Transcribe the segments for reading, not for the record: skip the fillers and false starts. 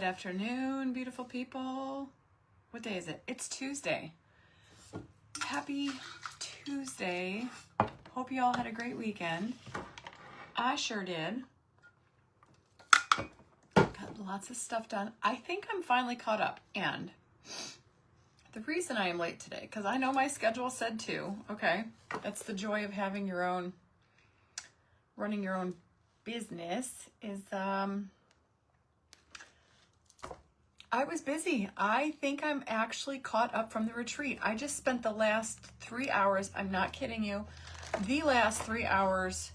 afternoon, beautiful people. What day is it? It's Tuesday. Happy Tuesday. Hope you all had a great weekend. I sure did. Got lots of stuff done. I think I'm finally caught up. And the reason I am late today, because I know my schedule said to, okay? That's the joy of having your own, running your own business is, I was busy. I think I'm actually caught up from the retreat. I just spent the last 3 hours, I'm not kidding you, the last 3 hours,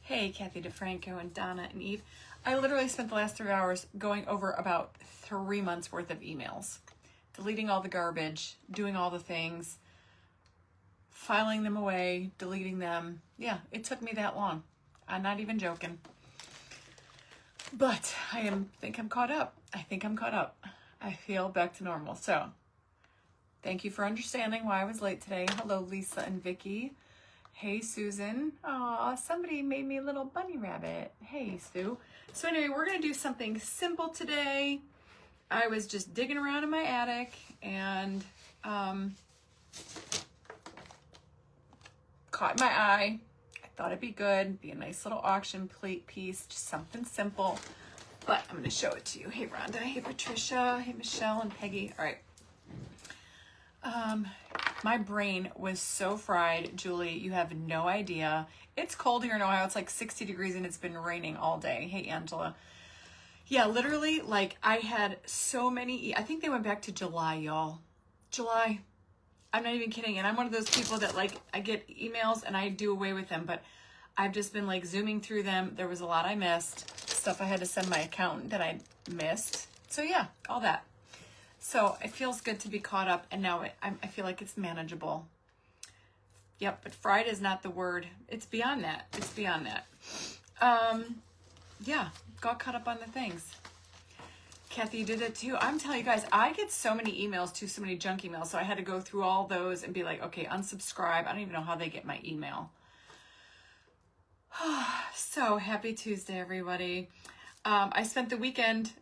hey, Kathy DeFranco and Donna and Eve, I literally spent the last 3 hours going over about 3 months worth of emails, deleting all the garbage, doing all the things, filing them away, deleting them. Yeah, it took me that long. I'm not even joking. But I think I'm caught up. I think I'm caught up. I feel back to normal. So thank you for understanding why I was late today. Hello, Lisa and Vicky. Hey, Susan. Aw, somebody made me a little bunny rabbit. Hey, Sue. So anyway, we're going to do something simple today. I was just digging around in my attic and caught my eye. I thought it'd be good. Be a nice little auction plate piece. Just something simple. But I'm going to show it to you. Hey, Rhonda. Hey, Patricia. Hey, Michelle and Peggy. All right. My brain was so fried, Julie. You have no idea. It's cold here in Ohio. It's like 60 degrees and it's been raining all day. Hey, Angela. Yeah, literally, like I had so many. I think they went back to July, y'all. July. I'm not even kidding. And I'm one of those people that like, I get emails and I do away with them. But I've just been like zooming through them. There was a lot I missed. Stuff I had to send my accountant that I missed. So yeah, all that. So it feels good to be caught up. And now I feel like it's manageable. Yep, but fried is not the word. It's beyond that. It's beyond that. Yeah, got caught up on the things. Kathy did it too. I'm telling you guys, I get so many emails too, so many junk emails. So I had to go through all those and be like, okay, unsubscribe. I don't even know how they get my email. So happy Tuesday, everybody. I spent the weekend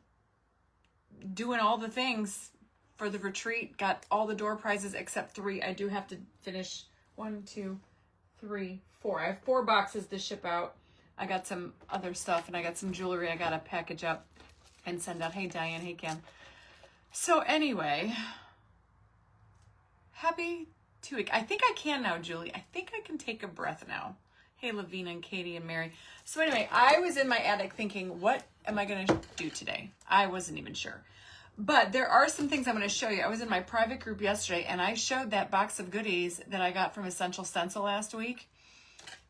doing all the things for the retreat. Got all the door prizes except 3. I do have to finish 1, 2, 3, 4. I have 4 boxes to ship out. I got some other stuff and I got some jewelry I got to package up and send out. Hey, Diane. Hey, Kim. So anyway, happy 2 week. I think I can now, Julie. I think I can take a breath now. Hey, Lavina and Katie and Mary. So anyway, I was in my attic thinking, what am I going to do today? I wasn't even sure. But there are some things I'm going to show you. I was in my private group yesterday, and I showed that box of goodies that I got from Essential Stencil last week.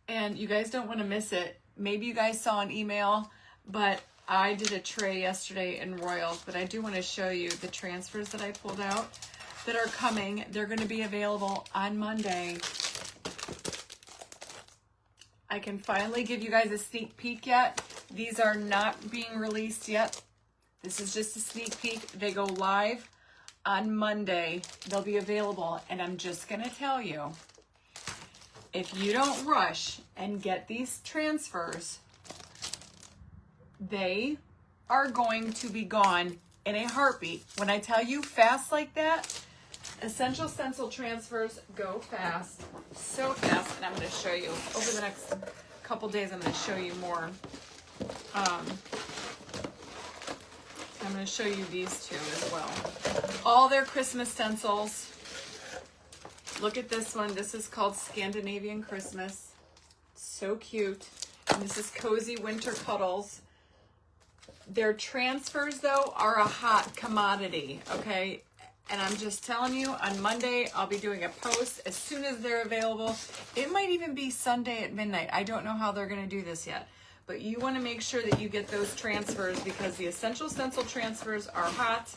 And you guys don't want to miss it. Maybe you guys saw an email, but I did a tray yesterday in Royale. But I do want to show you the transfers that I pulled out that are coming. They're going to be available on Monday. I can finally give you guys a sneak peek yet. These are not being released yet. This is just a sneak peek. They go live on Monday. They'll be available. And I'm just going to tell you, if you don't rush and get these transfers, they are going to be gone in a heartbeat. When I tell you fast like that, Essential Stencil transfers go fast, so fast, and I'm going to show you over the next couple days. I'm going to show you more. I'm going to show you these two as well. All their Christmas stencils. Look at this one. This is called Scandinavian Christmas. So cute. And this is Cozy Winter Cuddles. Their transfers, though, are a hot commodity, okay? And I'm just telling you, on Monday, I'll be doing a post as soon as they're available. It might even be Sunday at midnight. I don't know how they're going to do this yet. But you want to make sure that you get those transfers because the Essential Stencil transfers are hot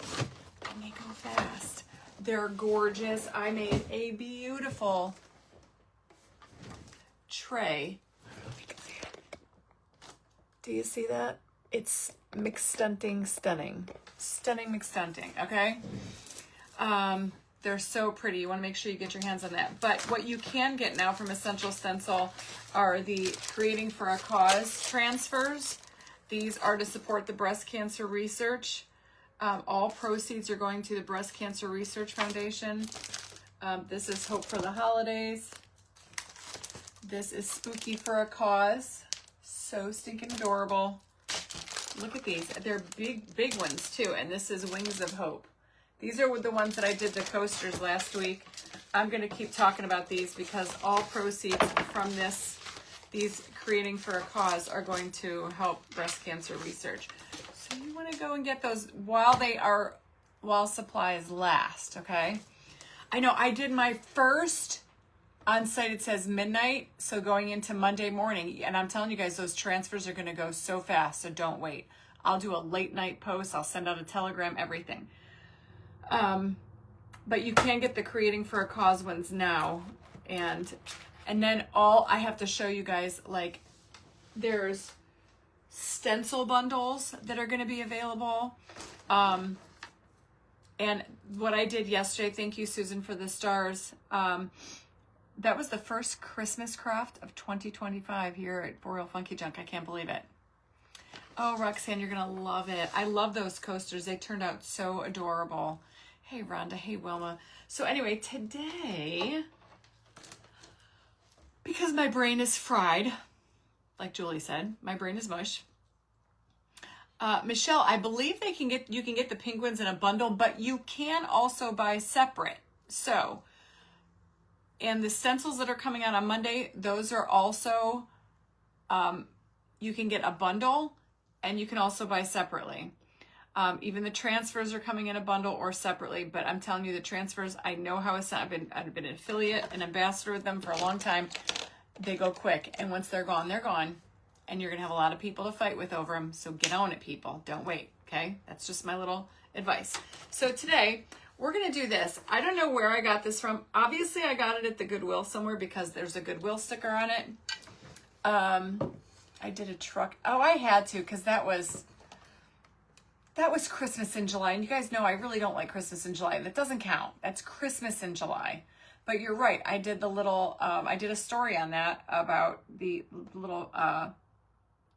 and they go fast. They're gorgeous. I made a beautiful tray. I don't know if you can see it. Do you see that? It's McStunting Stunning. Stunning McStunting, okay? They're so pretty. You want to make sure you get your hands on that. But what you can get now from Essential Stencil are the Creating for a Cause transfers. These are to support the breast cancer research. All proceeds are going to the Breast Cancer Research Foundation. This is Hope for the Holidays. This is Spooky for a Cause. So stinking adorable. Look at these. They're big ones too. And this is Wings of Hope. These are the ones that I did the coasters last week. I'm going to keep talking about these because all proceeds from these Creating for a Cause are going to help breast cancer research. So you want to go and get those while supplies last, okay? I know I did my first on site, it says midnight, so going into Monday morning, and I'm telling you guys, those transfers are going to go so fast, so don't wait. I'll do a late night post. I'll send out a telegram, everything. But you can get the Creating for a Cause ones now, and then I have to show you guys, like, there's stencil bundles that are going to be available. And what I did yesterday, thank you, Susan, for the stars. That was the first Christmas craft of 2025 here at Royal Funky Junk. I can't believe it. Oh, Roxanne, you're going to love it. I love those coasters. They turned out so adorable. Hey, Rhonda. Hey, Wilma. So anyway, today, because my brain is fried, like Julie said, my brain is mush. Michelle, I believe you can get the penguins in a bundle, but you can also buy separate. So, and the stencils that are coming out on Monday, those are also, you can get a bundle and you can also buy separately. Even the transfers are coming in a bundle or separately, but I'm telling you the transfers, I know how it's, I've been an affiliate, an ambassador with them for a long time. They go quick. And once they're gone, they're gone. And you're going to have a lot of people to fight with over them. So get on it, people. Don't wait. Okay. That's just my little advice. So today we're going to do this. I don't know where I got this from. Obviously I got it at the Goodwill somewhere because there's a Goodwill sticker on it. I did a truck. Oh, I had to, because that was Christmas in July. And you guys know I really don't like Christmas in July. That doesn't count. That's Christmas in July. But you're right. I did the little, I did a story on that about the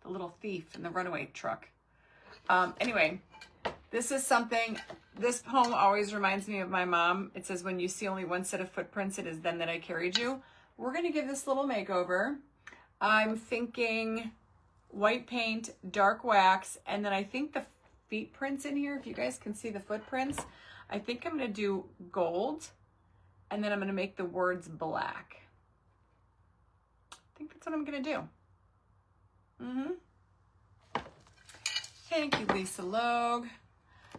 little thief in the runaway truck. Anyway, this is something, this poem always reminds me of my mom. It says, when you see only one set of footprints, it is then that I carried you. We're going to give this little makeover. I'm thinking white paint, dark wax, and then I think the feet prints in here, if you guys can see the footprints, I think I'm going to do gold, and then I'm going to make the words black. I think that's what I'm going to do. Thank you, Lisa Logue.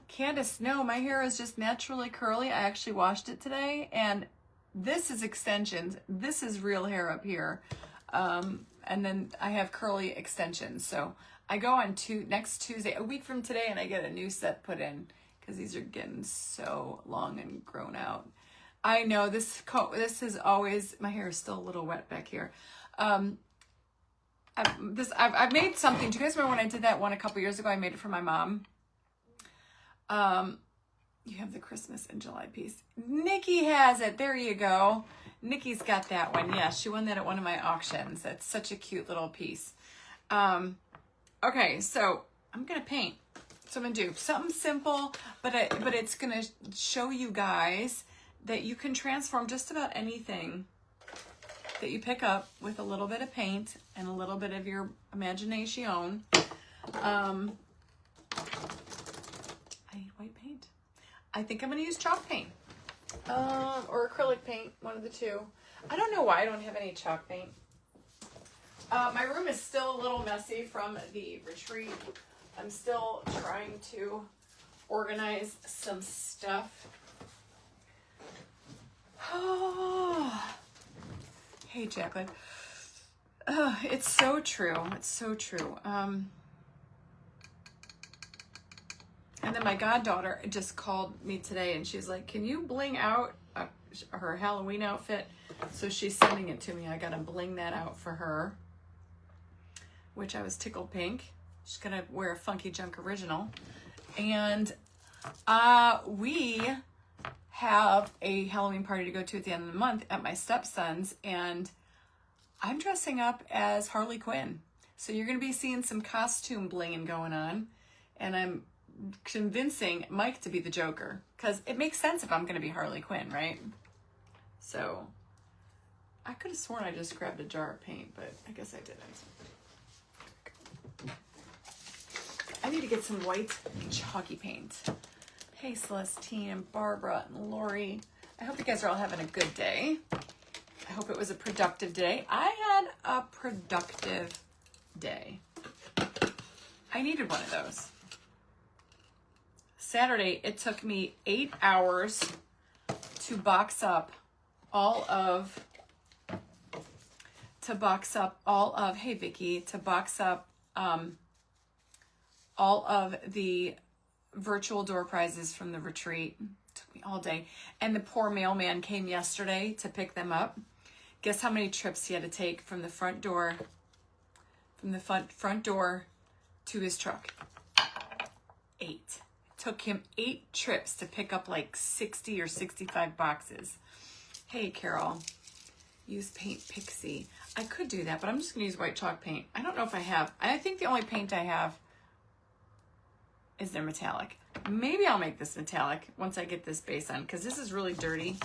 Candace, no, my hair is just naturally curly. I actually washed it today, and this is extensions. This is real hair up here. And then I have curly extensions. So I go on next Tuesday, a week from today, and I get a new set put in because these are getting so long and grown out. I know this is always, my hair is still a little wet back here. I've made something. Do you guys remember when I did that one a couple years ago? I made it for my mom. You have the Christmas in July piece. Nikki has it. There you go. Nikki's got that one. Yeah, she won that at one of my auctions. That's such a cute little piece. Okay, so I'm gonna paint. So I'm gonna do something simple, but it's gonna show you guys that you can transform just about anything that you pick up with a little bit of paint and a little bit of your imagination. I need white paint. I think I'm going to use chalk paint or acrylic paint, one of the two. I don't know why I don't have any chalk paint. My room is still a little messy from the retreat. I'm still trying to organize some stuff. Oh. Hey, Jacqueline. It's so true. It's so true. And then my goddaughter just called me today and she's like, can you bling out her Halloween outfit? So she's sending it to me. I got to bling that out for her, which I was tickled pink. She's going to wear a Funky Junk original. And we have a Halloween party to go to at the end of the month at my stepson's, and I'm dressing up as Harley Quinn. So you're going to be seeing some costume blinging going on, and I'm convincing Mike to be the Joker, because it makes sense if I'm going to be Harley Quinn, right? So I could have sworn I just grabbed a jar of paint, but I guess I didn't. I need to get some white chalky paint. Hey, Celestine and Barbara and Lori. I hope you guys are all having a good day. I hope it was a productive day. I had a productive day. I needed one of those. Saturday, it took me 8 hours to box up all of, hey Vicky, to box up all of the virtual door prizes from the retreat. It took me all day. And the poor mailman came yesterday to pick them up. Guess how many trips he had to take from the front door, front door to his truck? 8. It took him 8 trips to pick up like 60 or 65 boxes. Hey, Carol, use Paint Pixie. I could do that, but I'm just going to use white chalk paint. I don't know if I have. I think the only paint I have is their metallic. Maybe I'll make this metallic once I get this base on, because this is really dirty.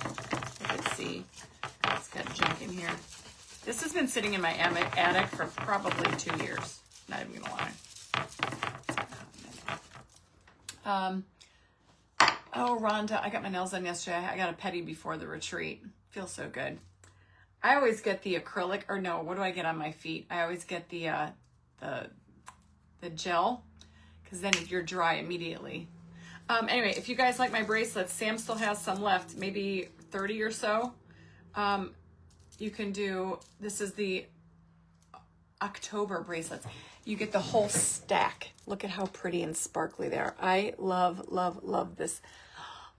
Let's see. It's got junk in here. This has been sitting in my attic for probably 2 years. Not even going to lie. Oh, Rhonda, I got my nails done yesterday. I got a pedi before the retreat. Feels so good. I always get the acrylic, or no, what do I get on my feet? I always get the gel, because then you're dry immediately. Anyway, if you guys like my bracelets, Sam still has some left, maybe 30 or so. You can do, this is the October bracelets. You get the whole stack. Look at how pretty and sparkly they are. I love, love, love this.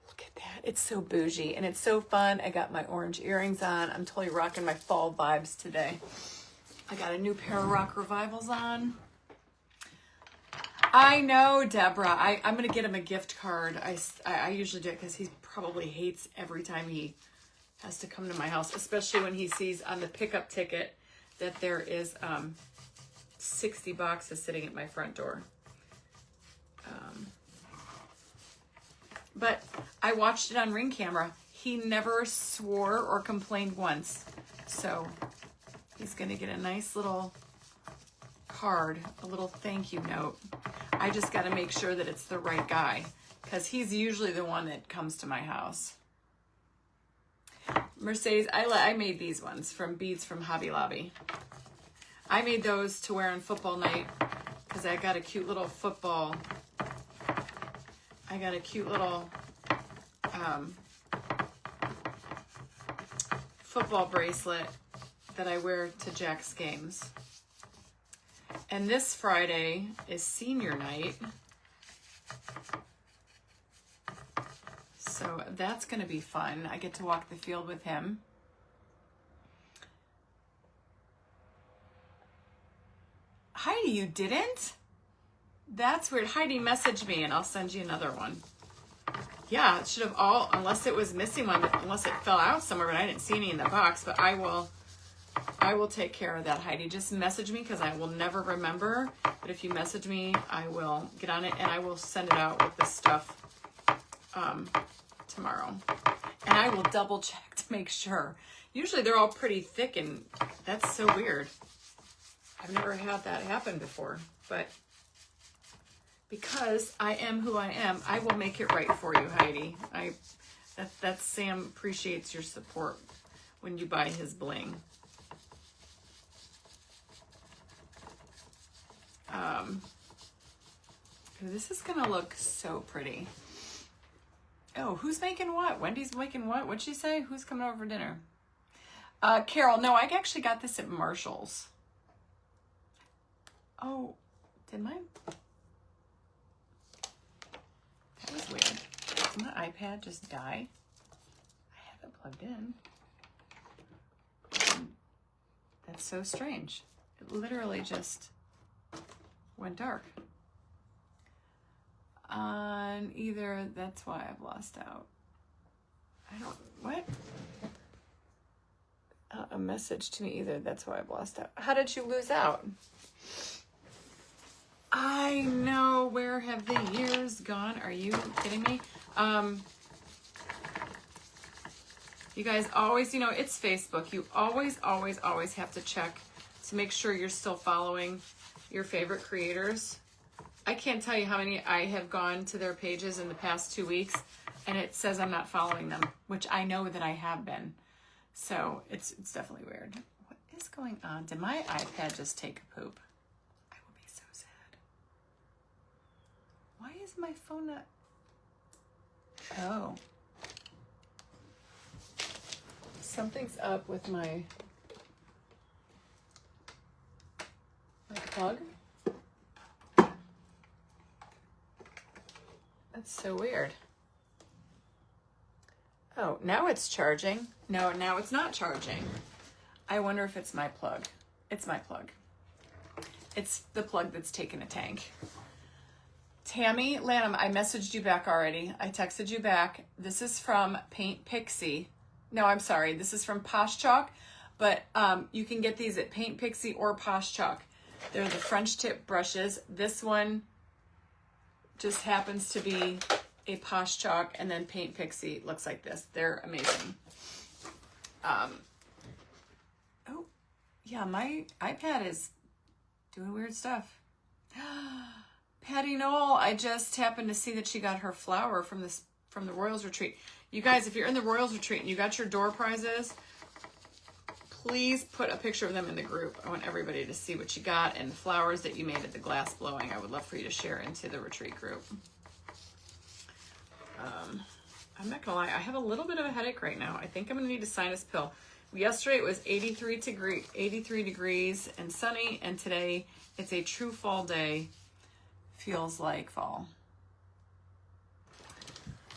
Look at that. It's so bougie and it's so fun. I got my orange earrings on. I'm totally rocking my fall vibes today. I got a new pair of Rock Revivals on. I know, Deborah. I'm going to get him a gift card. I usually do it because he probably hates every time he has to come to my house, especially when he sees on the pickup ticket that there is 60 boxes sitting at my front door. But I watched it on Ring camera. He never swore or complained once. So he's going to get a nice little card, a little thank you note. I just got to make sure that it's the right guy, because he's usually the one that comes to my house. Mercedes, I made these ones from beads from Hobby Lobby. I made those to wear on football night because I got a cute little football. I got a cute little football bracelet that I wear to Jack's games. And this Friday is senior night. So that's going to be fun. I get to walk the field with him. Heidi, you didn't? That's weird. Heidi, message me and I'll send you another one. Yeah, it should have all, unless it was missing one, unless it fell out somewhere, but I didn't see any in the box. But I will take care of that, Heidi. Just message me because I will never remember. But if you message me, I will get on it and I will send it out with this stuff tomorrow. And I will double check to make sure. Usually they're all pretty thick and that's so weird. I've never had that happen before, but because I am who I am, I will make it right for you, Heidi. That's Sam appreciates your support when you buy his bling. This is gonna look so pretty. Oh, who's making what? Wendy's making what? What'd she say? Who's coming over for dinner? Carol, no, I actually got this at Marshall's. Oh, did mine? That was weird. Did my iPad just die? I have it plugged in. That's so strange. It literally just went dark. On either, that's why I've lost out. I don't, what? A message to me either, that's why I've lost out. How did you lose out? I know. Where have the years gone? Are you kidding me? You guys always, you know, it's Facebook. You always, always, always have to check to make sure you're still following your favorite creators. I can't tell you how many I have gone to their pages in the past 2 weeks and it says I'm not following them, which I know that I have been. So it's definitely weird. What is going on? Did my iPad just take a poop? I will be so sad. Why is my phone not? Oh. Something's up with my plug. That's so weird. Oh, now it's charging. No, now it's not charging. I wonder if it's my plug. It's my plug. It's the plug that's taken a tank. Tammy Lanham, I messaged you back already. I texted you back. This is from Paint Pixie. No, I'm sorry. This is from Posh Chalk, but you can get these at Paint Pixie or Posh Chalk. They're the French tip brushes. This one just happens to be a Posh Chalk, and then Paint Pixie looks like this. They're amazing. Oh, yeah, my iPad is doing weird stuff. Patty Knoll, I just happened to see that she got her flower from the Royals retreat. You guys, if you're in the Royals retreat and you got your door prizes, please put a picture of them in the group. I want everybody to see what you got and the flowers that you made at the glass blowing. I would love for you to share into the retreat group. I'm not gonna lie, I have a little bit of a headache right now. I think I'm gonna need a sinus pill. Yesterday it was 83 degrees and sunny, and today it's a true fall day. Feels like fall.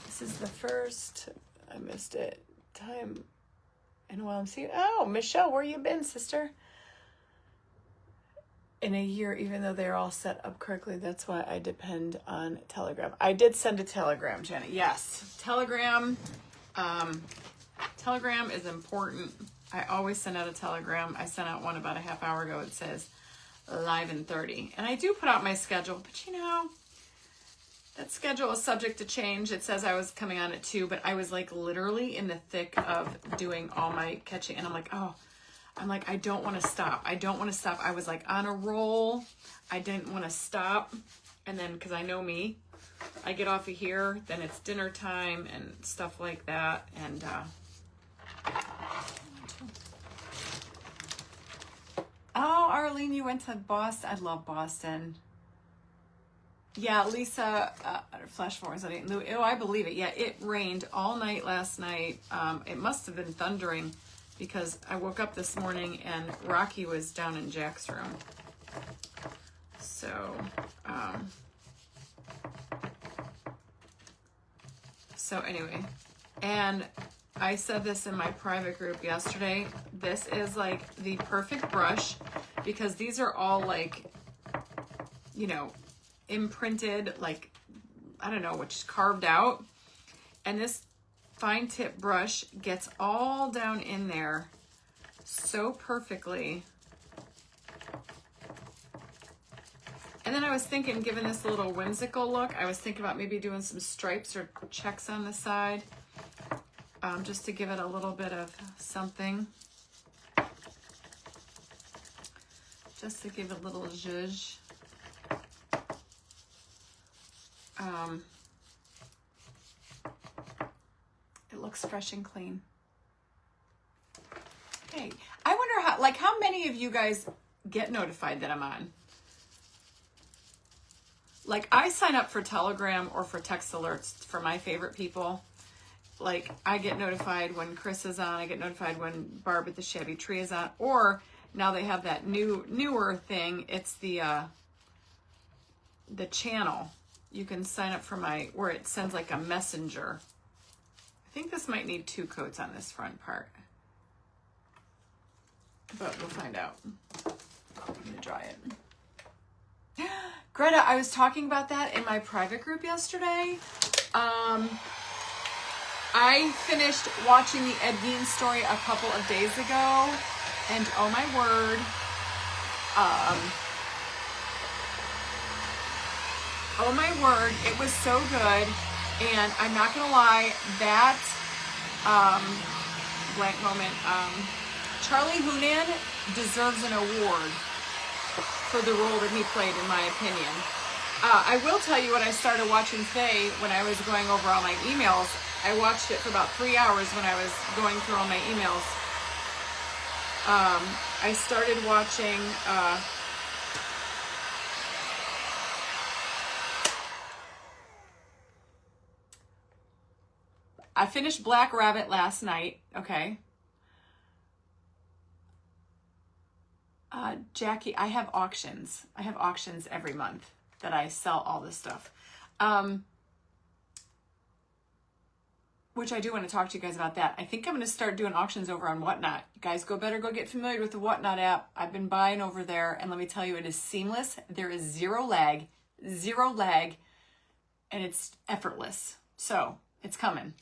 This is the first, I missed it, time in a while I'm seeing. Oh, Michelle, where you been, sister? In a year, even though they're all set up correctly, that's why I depend on Telegram. I did send a telegram, Janet. Yes, Telegram. Telegram is important. I always send out a telegram. I sent out one about a half hour ago. It says live in 30. And I do put out my schedule, but you know, that schedule is subject to change. It says I was coming on at 2, but I was like literally in the thick of doing all my catching. And I'm like, I don't want to stop. I don't want to stop. I was like on a roll. I didn't want to stop. And then, because I know me, I get off of here, then it's dinner time and stuff like that. And, oh, Arlene, you went to Boston. I love Boston. Yeah, Lisa, flash forwards. Oh, I believe it. Yeah, it rained all night last night. It must have been thundering because I woke up this morning and Rocky was down in Jack's room. So anyway, and I said this in my private group yesterday. This is like the perfect brush because these are all like, you know, imprinted, like, I don't know, which is carved out. And this fine tip brush gets all down in there so perfectly. And then I was thinking, given this little whimsical look, I was thinking about maybe doing some stripes or checks on the side, just to give it a little bit of something. Just to give it a little zhuzh. It looks fresh and clean. Hey, I wonder how many of you guys get notified that I'm on? Like, I sign up for Telegram or for text alerts for my favorite people. Like, I get notified when Chris is on. I get notified when Barb at the Shabby Tree is on. Or now they have that newer thing. It's the channel. You can sign up for where it sends like a messenger. I think this might need 2 coats on this front part. But we'll find out. I'm gonna dry it. Greta, I was talking about that in my private group yesterday. I finished watching the Ed Gein story a couple of days ago, and oh my word, Oh my word, it was so good. And I'm not gonna lie, that blank moment, Charlie Hunnam deserves an award for the role that he played, in my opinion. I will tell you what I started watching today when I was going over all my emails. I watched it for about 3 hours when I was going through all my emails. I started watching I finished Black Rabbit last night, okay? Jackie, I have auctions. I have auctions every month that I sell all this stuff. Which I do want to talk to you guys about that. I think I'm going to start doing auctions over on Whatnot. You guys better go get familiar with the Whatnot app. I've been buying over there, and let me tell you, it is seamless. There is zero lag, and it's effortless. So it's coming.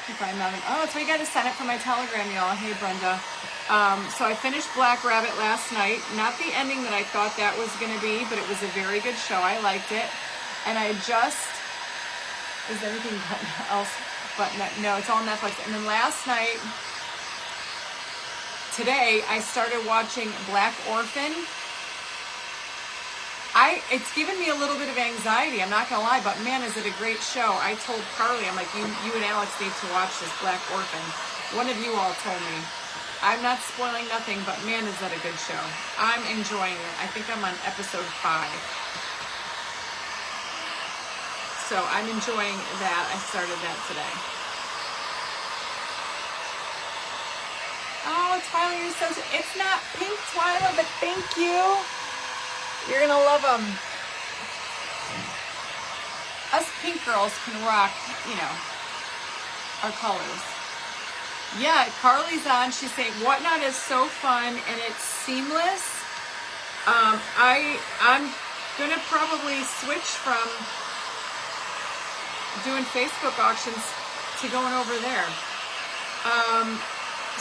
If I'm not, so you got to sign up for my Telegram, y'all. Hey, Brenda. So I finished Black Rabbit last night. Not the ending that I thought that was going to be, but it was a very good show. I liked it. And I just, is there anything else? But no, it's all Netflix. And then last night, today, I started watching Black Orphan. It's given me a little bit of anxiety, I'm not gonna lie, but man, is it a great show. I told Carly, I'm like, you and Alex need to watch this Black Orphan. One of you all told me. I'm not spoiling nothing, but man, is that a good show. I'm enjoying it. I think I'm on episode 5. So I'm enjoying that. I started that today. Oh, Twyla, you're so, it's not pink, Twyla, but thank you. You're gonna love them. Us pink girls can rock, our colors. Yeah, Carly's on. She's saying Whatnot is so fun and it's seamless. I'm gonna probably switch from doing Facebook auctions to going over there.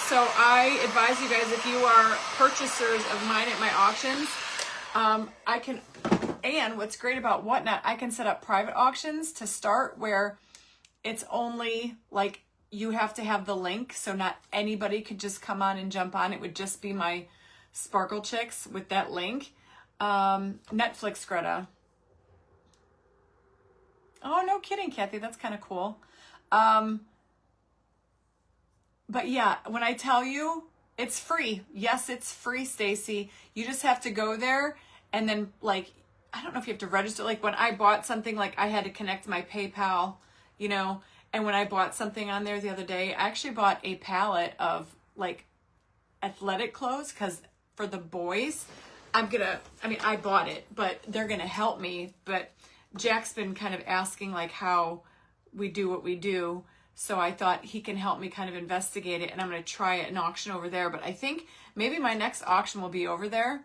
So I advise you guys, if you are purchasers of mine at my auctions, I can, and what's great about Whatnot, I can set up private auctions to start where it's only like you have to have the link, so not anybody could just come on and jump on. It would just be my Sparkle Chicks with that link. Netflix, Greta. Oh, no kidding, Kathy. That's kind of cool. But yeah, when I tell you, it's free. Yes, it's free, Stacy. You just have to go there and then, like, I don't know if you have to register. Like, when I bought something, like, I had to connect my PayPal, and when I bought something on there the other day, I actually bought a palette of, like, athletic clothes, because for the boys, I bought it, but they're going to help me. But Jack's been kind of asking, like, how we do what we do. So I thought he can help me kind of investigate it, and I'm going to try an auction over there. But I think maybe my next auction will be over there.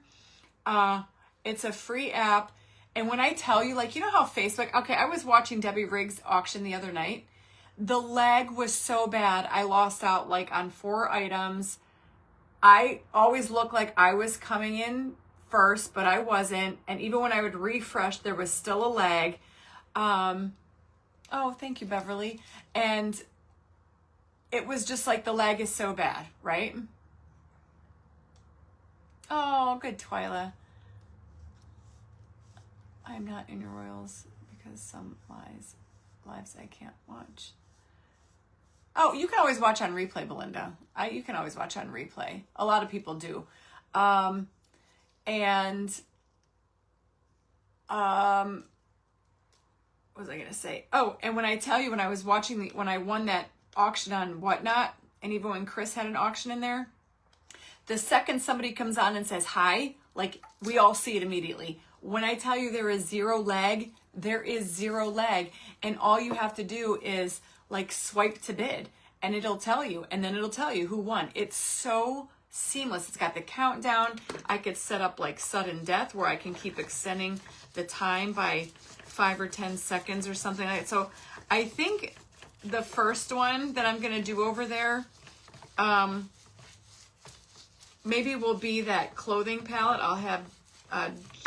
It's a free app. And when I tell you, like, how Facebook, okay, I was watching Debbie Riggs' auction the other night. The lag was so bad. I lost out like on 4 items. I always looked like I was coming in first, but I wasn't. And even when I would refresh, there was still a lag. Oh, thank you, Beverly. And it was just like the lag is so bad, right? Oh, good, Twyla. I'm not in your Royals because some lives I can't watch. Oh, you can always watch on replay, Belinda. You can always watch on replay. A lot of people do. What was I going to say? Oh, and when I tell you, when I was watching when I won that auction on Whatnot, and even when Chris had an auction in there, the second somebody comes on and says hi, like, we all see it immediately. When I tell you there is zero lag, there is zero lag. And all you have to do is like swipe to bid and it'll tell you, and then it'll tell you who won. It's so seamless. It's got the countdown. I could set up like sudden death where I can keep extending the time by 5 or 10 seconds or something like that. So I think the first one that I'm going to do over there, maybe will be that clothing palette. I'll have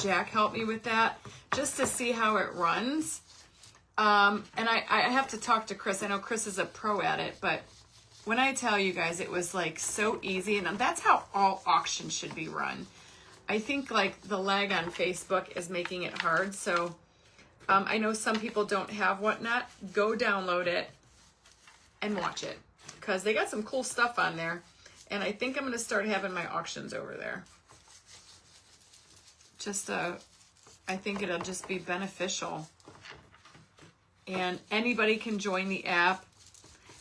Jack helped me with that just to see how it runs. And I have to talk to Chris. I know Chris is a pro at it, but when I tell you guys, it was like so easy, and that's how all auctions should be run. I think like the lag on Facebook is making it hard. So I know some people don't have Whatnot. Go download it and watch it because they got some cool stuff on there. And I think I'm going to start having my auctions over there. I think it'll just be beneficial. And anybody can join the app.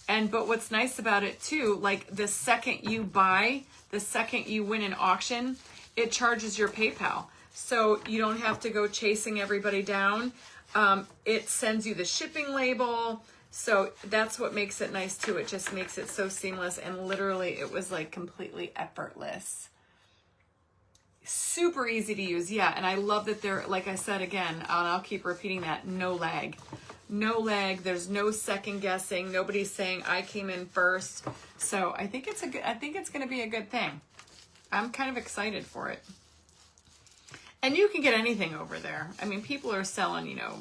But what's nice about it too, like the second you buy, the second you win an auction, it charges your PayPal. So you don't have to go chasing everybody down. It sends you the shipping label. So that's what makes it nice too. It just makes it so seamless, and literally it was like completely effortless. Super easy to use. Yeah. And I love that they're, like I said again, and I'll keep repeating that, no lag. No lag. There's no second guessing. Nobody's saying I came in first. So I think it's going to be a good thing. I'm kind of excited for it. And you can get anything over there. I mean, people are selling, you know,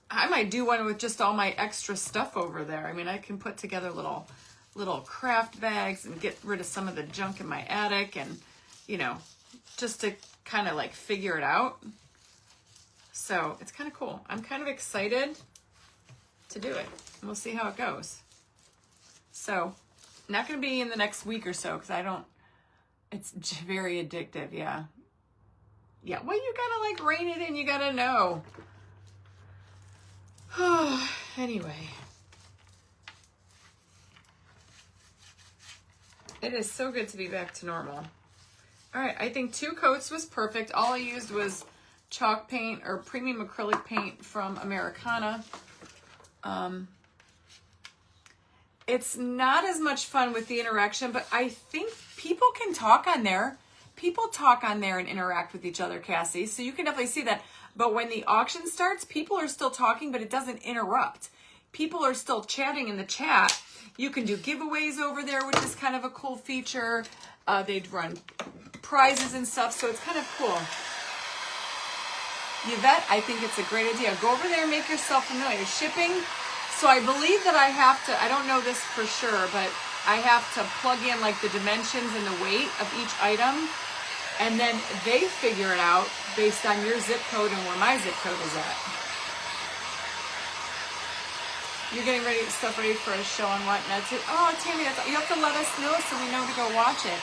I might do one with just all my extra stuff over there. I mean, I can put together little craft bags and get rid of some of the junk in my attic, and, you know, just to kind of like figure it out. So it's kind of cool. I'm kind of excited to do it. And we'll see how it goes. So not going to be in the next week or so because it's very addictive. Yeah. Yeah. Well, you got to like rein it in. You got to know. Anyway. It is so good to be back to normal. All right. I think 2 coats was perfect. All I used was chalk paint or premium acrylic paint from Americana. It's not as much fun with the interaction, but I think people can talk on there. People talk on there and interact with each other, Cassie. So you can definitely see that. But when the auction starts, people are still talking, but it doesn't interrupt. People are still chatting in the chat. You can do giveaways over there, which is kind of a cool feature. They'd run prizes and stuff, so it's kind of cool. Yvette, I think it's a great idea. Go over there and make yourself familiar. Shipping, so I believe that I have to, I don't know this for sure, but I have to plug in like the dimensions and the weight of each item, and then they figure it out based on your zip code and where my zip code is at. You're getting stuff ready for a show on Whatnot too. Oh, Tammy, you have to let us know so we know to go watch it.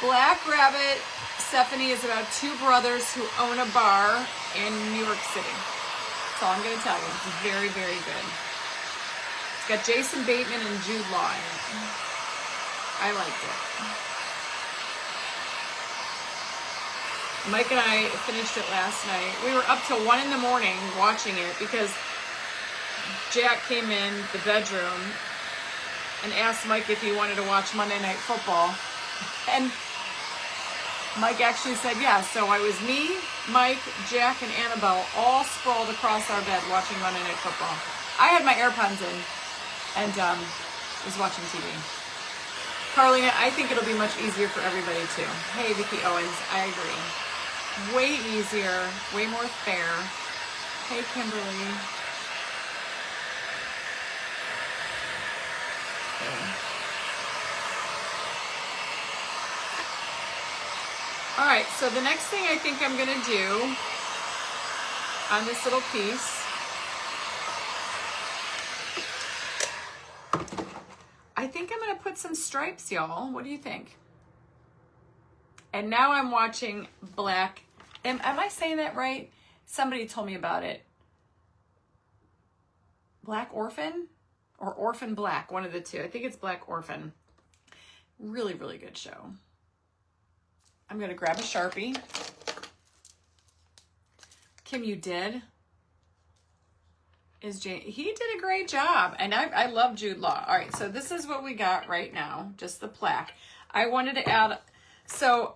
Black Rabbit Stephanie is about 2 brothers who own a bar in New York City. That's all I'm going to tell you. It's very, very good. It's got Jason Bateman and Jude Law in it. I liked it. Mike and I finished it last night. We were up till 1 in the morning watching it because Jack came in the bedroom and asked Mike if he wanted to watch Monday Night Football. And Mike actually said yes. So I was me, Mike, Jack, and Annabelle all sprawled across our bed watching Monday Night Football. I had my AirPods in and was watching TV. Carlina, I think it'll be much easier for everybody too. Hey, Vicki Owens, I agree. Way easier, way more fair. Hey, Kimberly. Okay. All right, so the next thing I think I'm gonna do on this little piece, I think I'm gonna put some stripes, y'all. What do you think? And now I'm watching Black. Am I saying that right? Somebody told me about it. Black Orphan or Orphan Black, one of the two. I think it's Black Orphan. Really, really good show. I'm going to grab a Sharpie. Kim, you did? He did a great job. And I love Jude Law. All right, so this is what we got right now. Just the plaque. I wanted to add, so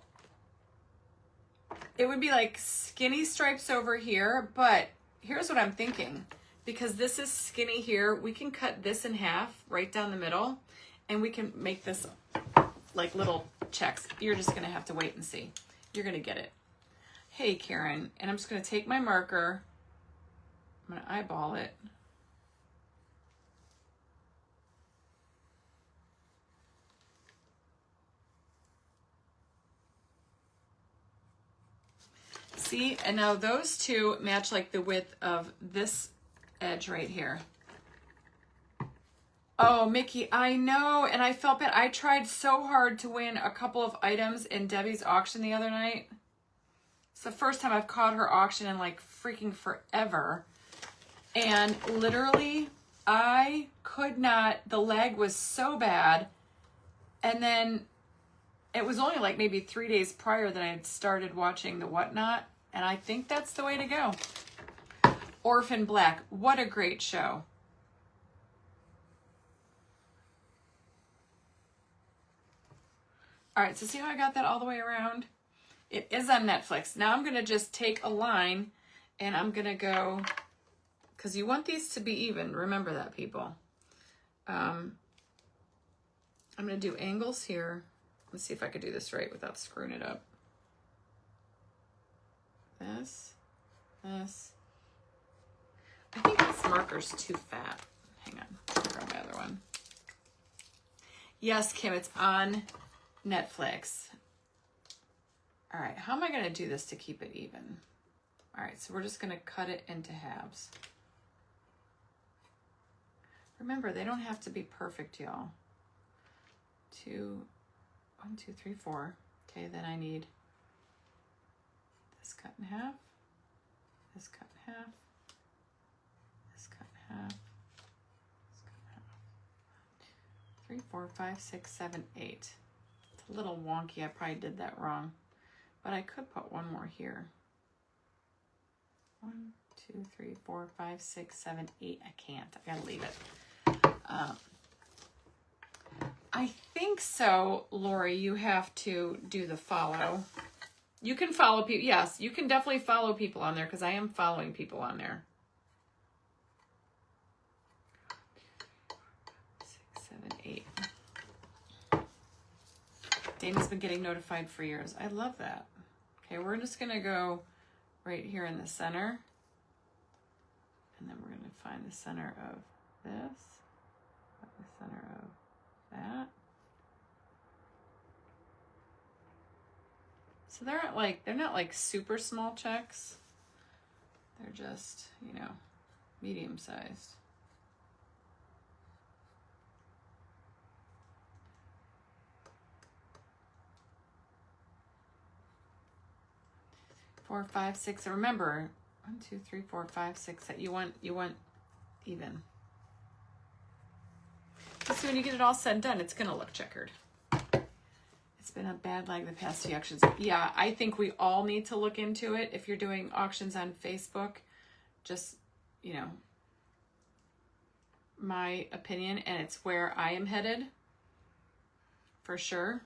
it would be like skinny stripes over here, but here's what I'm thinking. Because this is skinny here, we can cut this in half right down the middle, and we can make this like little checks. You're just going to have to wait and see. You're going to get it. Hey, Karen. And I'm just going to take my marker. I'm going to eyeball it. See, and now those two match like the width of this edge right here. Oh, Mickey, I know, and I felt bad. I tried so hard to win a couple of items in Debbie's auction the other night. It's the first time I've caught her auction in like freaking forever. And literally, I could not, the lag was so bad. And then it was only like maybe 3 days prior that I had started watching the Whatnot. And I think that's the way to go. Orphan Black, what a great show. All right, so see how I got that all the way around? It is on Netflix. Now I'm going to just take a line and I'm going to go, because you want these to be even. Remember that, people. I'm going to do angles here. Let's see if I could do this right without screwing it up. This. I think this marker's too fat. Hang on, I'll grab my other one. Yes, Kim, it's on Netflix. All right, how am I going to do this to keep it even? All right, so we're just going to cut it into halves. Remember, they don't have to be perfect, y'all. 1, 2, 3, 4. Okay, then I need this cut in half, this cut in half, this cut in half, this cut in half. 3, 4, 5, 6, 7, 8. It's a little wonky. I probably did that wrong, but I could put one more here. 1, 2, 3, 4, 5, 6, 7, 8. I can't. I gotta leave it. I think so, Lori. You have to do the follow. You can follow people. Yes, you can definitely follow people on there because I am following people on there. 6, 7, 8. Dana's been getting notified for years. I love that. Okay, we're just going to go right here in the center. And then we're going to find the center of this. The center of that. So they're not like super small checks. They're just, you know, medium sized. Four, 5, 6. And remember, 1, 2, 3, 4, 5, 6. That you want even. So when you get it all said and done, it's gonna look checkered. It's been a bad lag the past few auctions. Yeah, I think we all need to look into it. If you're doing auctions on Facebook, just, you know, my opinion, and it's where I am headed for sure.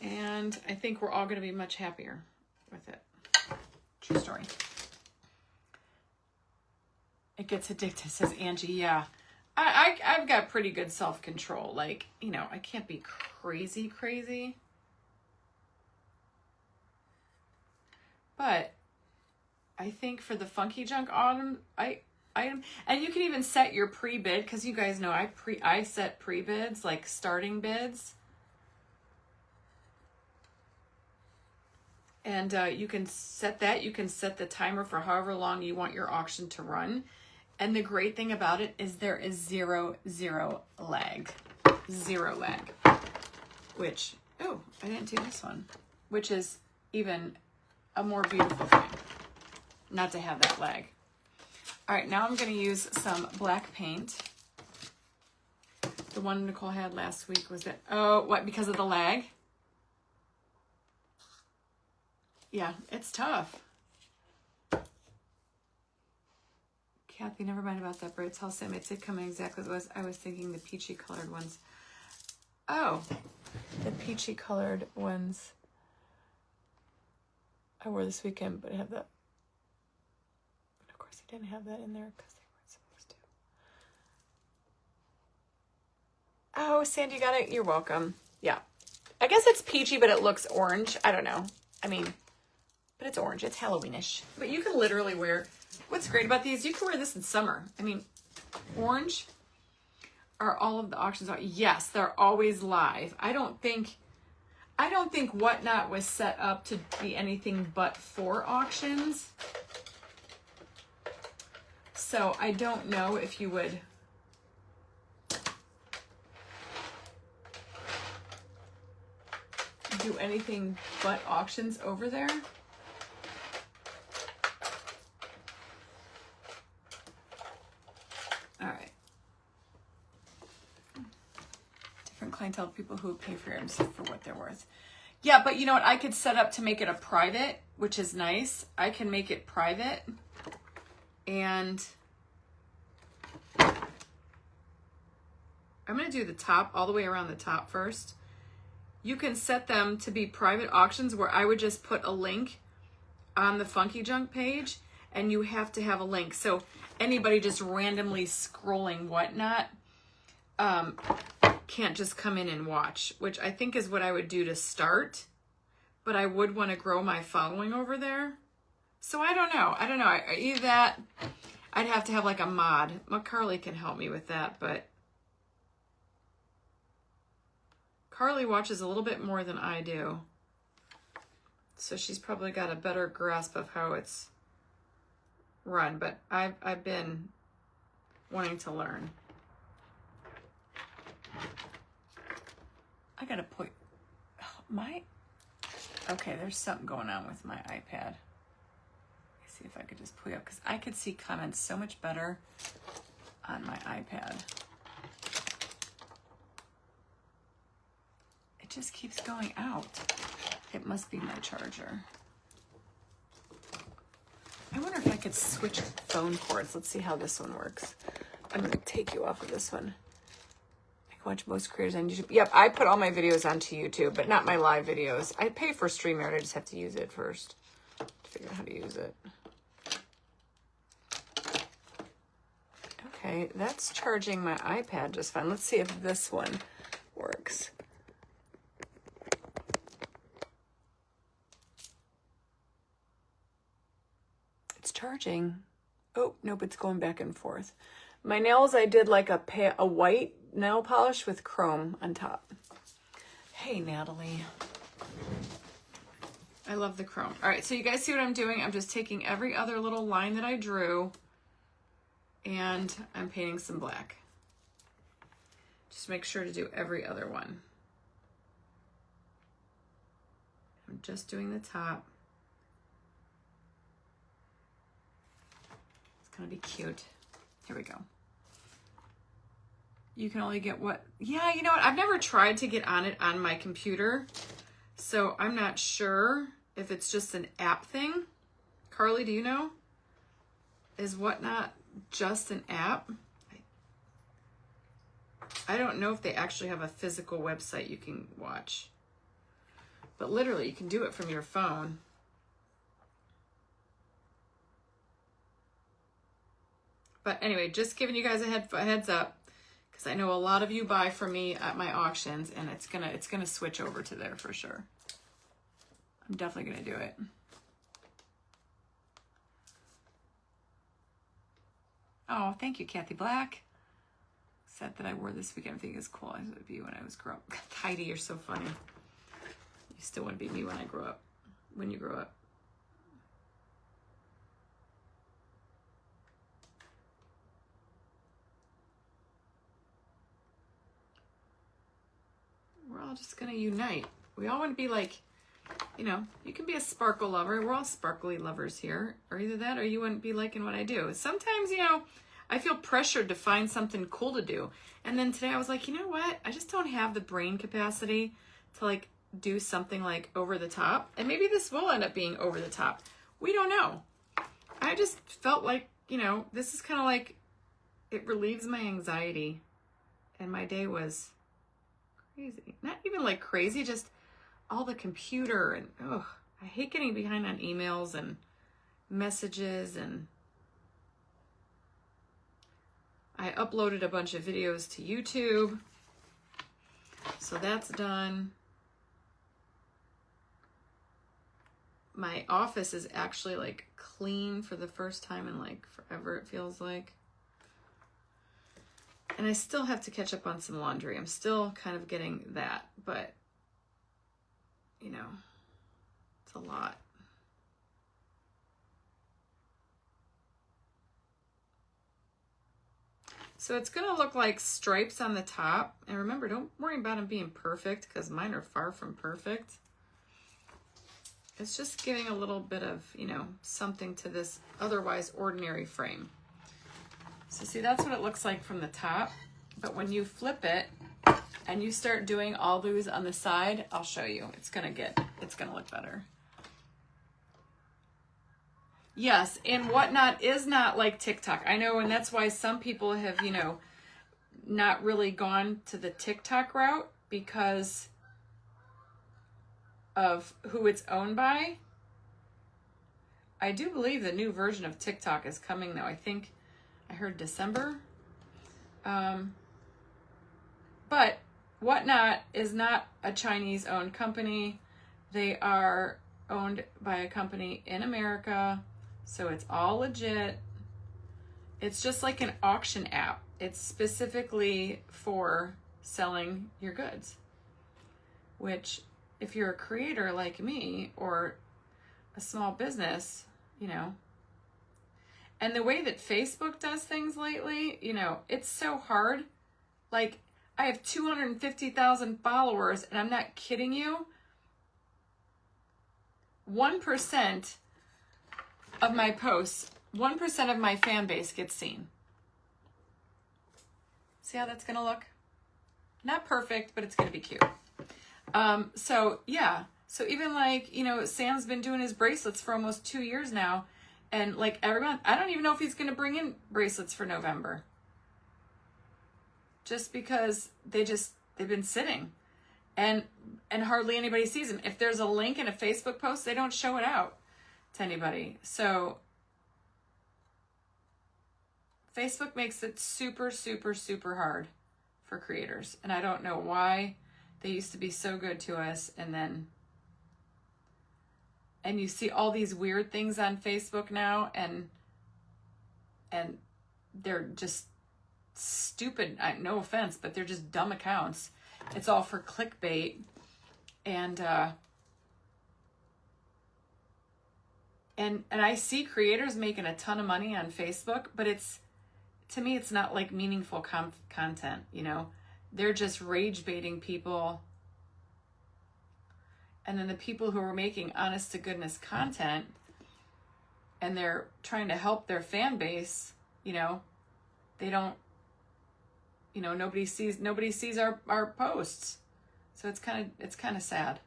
And I think we're all going to be much happier with it. True story. It gets addictive, says Angie. Yeah. I've got pretty good self-control. Like, you know, I can't be crazy. But I think for the Funky Junk item, and you can even set your pre-bid, because you guys know I set pre-bids, like starting bids. And you can set that. You can set the timer for however long you want your auction to run. And the great thing about it is there is zero lag. Zero lag. Which, oh, I didn't do this one. Which is even a more beautiful thing. Not to have that lag. All right, now I'm going to use some black paint. The one Nicole had last week was that, oh, what, because of the lag? Yeah, it's tough. Kathy, never mind about that braid. Tell Sam it did come in exactly as it was. I was thinking the peachy colored ones. Oh, the peachy colored ones I wore this weekend, but I have the I didn't have that in there because they weren't supposed to. Oh, Sandy, you got it. You're welcome. Yeah. I guess it's peachy, but it looks orange. I don't know. I mean, but it's orange. It's Halloweenish. But you can literally wear, what's great about these, you can wear this in summer. I mean, orange are all of the auctions. Yes, they're always live. I don't think Whatnot was set up to be anything but for auctions. So I don't know if you would do anything but auctions over there. All right. Different clientele, people who pay for items for what they're worth. Yeah, but you know what? I could set up to make it a private, which is nice. I can make it private. And I'm going to do the top, all the way around the top first. You can set them to be private auctions where I would just put a link on the Funky Junk page, and you have to have a link. So anybody just randomly scrolling Whatnot can't just come in and watch, which I think is what I would do to start. But I would want to grow my following over there. So I don't know. Either that, I'd have to have like a mod. Carly can help me with that, but Carly watches a little bit more than I do. So she's probably got a better grasp of how it's run, but I've been wanting to learn. I gotta put okay, there's something going on with my iPad. Let me see if I could just pull you up, because I could see comments so much better on my iPad. It just keeps going out. It must be my charger. I wonder if I could switch phone cords. Let's see how this one works. I'm going to take you off of this one. I can watch most creators on YouTube. Yep, I put all my videos onto YouTube, but not my live videos. I pay for StreamYard. I just have to use it first to figure out how to use it. Okay, that's charging my iPad just fine. Let's see if this one works. It's charging. Oh, nope, it's going back and forth. My nails, I did like a white nail polish with chrome on top. Hey, Natalie. I love the chrome. All right, so you guys see what I'm doing? I'm just taking every other little line that I drew and I'm painting some black. Just make sure to do every other one. I'm just doing the top. It's gonna be cute. Here we go. You can only get what? Yeah, you know what? I've never tried to get on it on my computer, so I'm not sure if it's just an app thing. Carly, do you know? Is Whatnot just an app? I don't know if they actually have a physical website you can watch, but literally you can do it from your phone. But anyway, just giving you guys a heads up, because I know a lot of you buy from me at my auctions, and it's gonna switch over to there for sure. I'm definitely gonna do it. Oh, thank you, Kathy Black. Set that I wore this weekend. I think it's cool. I would be when I was growing up. Heidi, you're so funny. You still want to be me when I grow up. When you grow up. We're all just gonna unite. We all want to be like, you know, you can be a sparkle lover. We're all sparkly lovers here. Or either that or you wouldn't be liking what I do. Sometimes, you know, I feel pressured to find something cool to do. And then today I was like, you know what? I just don't have the brain capacity to like do something like over the top. And maybe this will end up being over the top. We don't know. I just felt like, you know, this is kind of like, it relieves my anxiety. And my day was crazy. Not even like crazy, just all the computer and, oh, I hate getting behind on emails and messages and I uploaded a bunch of videos to YouTube. So that's done. My office is actually like clean for the first time in like forever, it feels like. And I still have to catch up on some laundry. I'm still kind of getting that, but you know, it's a lot. So it's going to look like stripes on the top. And remember, don't worry about them being perfect because mine are far from perfect. It's just giving a little bit of, you know, something to this otherwise ordinary frame. So see, that's what it looks like from the top. But when you flip it and you start doing all those on the side, I'll show you. It's going to look better. Yes, and Whatnot is not like TikTok. I know, and that's why some people have, you know, not really gone to the TikTok route because of who it's owned by. I do believe the new version of TikTok is coming, though. I think I heard December. But Whatnot is not a Chinese-owned company. They are owned by a company in America. So it's all legit. It's just like an auction app. It's specifically for selling your goods. Which, if you're a creator like me or a small business, you know. And the way that Facebook does things lately, you know, it's so hard. Like, I have 250,000 followers, and I'm not kidding you. 1% of my posts, 1% of my fan base gets seen. See how that's going to look? Not perfect, but it's going to be cute. So yeah. So even like, you know, Sam's been doing his bracelets for almost 2 years now. And like every month, I don't even know if he's going to bring in bracelets for November. Just because they've been sitting and hardly anybody sees them. If there's a link in a Facebook post, they don't show it out to anybody. So Facebook makes it super, super, super hard for creators. And I don't know why. They used to be so good to us. And you see all these weird things on Facebook now, and they're just stupid. No offense, but they're just dumb accounts. It's all for clickbait. And I see creators making a ton of money on Facebook, but to me, it's not like meaningful content, you know. They're just rage baiting people. And then the people who are making honest to goodness content and they're trying to help their fan base, you know, they don't, you know, nobody sees our posts. So it's kind of sad.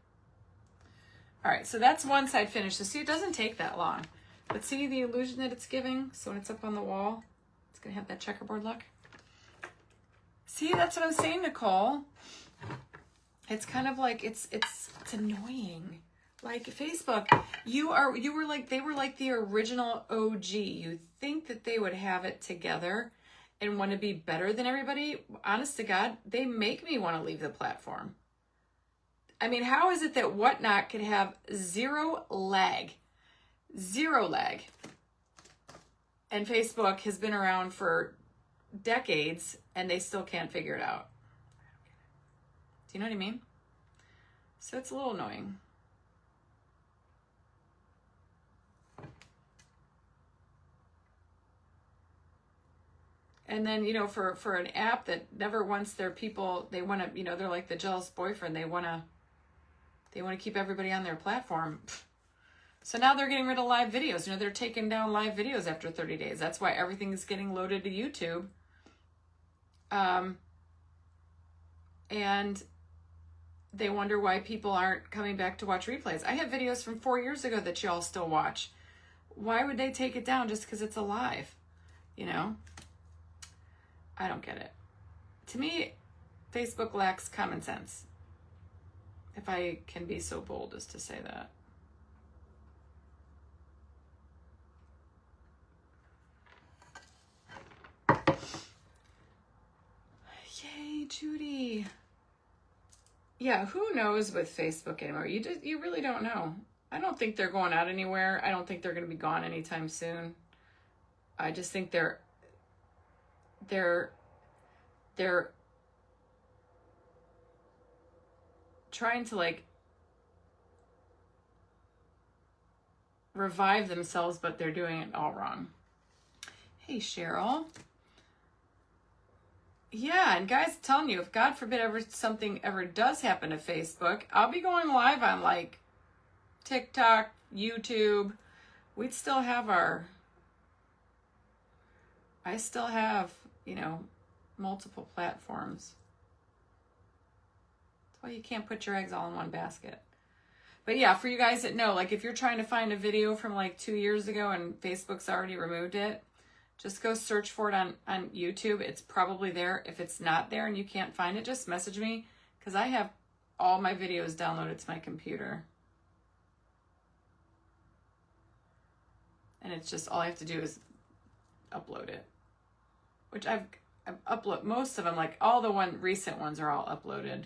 All right, so that's one side finished. So see, it doesn't take that long. But see the illusion that it's giving? So when it's up on the wall, it's going to have that checkerboard look. See, that's what I'm saying, Nicole. It's kind of like, it's annoying. Like Facebook, they were like the original OG. You think that they would have it together and want to be better than everybody. Honest to God, they make me want to leave the platform. I mean, how is it that Whatnot could have zero lag? And Facebook has been around for decades and they still can't figure it out. Do you know what I mean? So it's a little annoying. And then, you know, for an app that never wants their people, they want to, you know, they're like the jealous boyfriend. They want to keep everybody on their platform. So now they're getting rid of live videos. You know, they're taking down live videos after 30 days. That's why everything is getting loaded to YouTube. And they wonder why people aren't coming back to watch replays. I have videos from 4 years ago that y'all still watch. Why would they take it down just because it's alive? You know? I don't get it. To me, Facebook lacks common sense. If I can be so bold as to say that. Judy. Yeah, who knows with Facebook anymore? You really don't know. I don't think they're going out anywhere. I don't think they're going to be gone anytime soon. I just think they're trying to like revive themselves, but they're doing it all wrong. Hey, Cheryl. Yeah, and guys, I'm telling you, if God forbid something ever does happen to Facebook, I'll be going live on like TikTok, YouTube. We'd still have I still have, multiple platforms. That's why you can't put your eggs all in one basket. But yeah, for you guys that know, like if you're trying to find a video from like 2 years ago and Facebook's already removed it, just go search for it on YouTube. It's probably there. If it's not there and you can't find it, just message me because I have all my videos downloaded to my computer. And it's just all I have to do is upload it. Which I've uploaded most of them, like all the recent ones are all uploaded.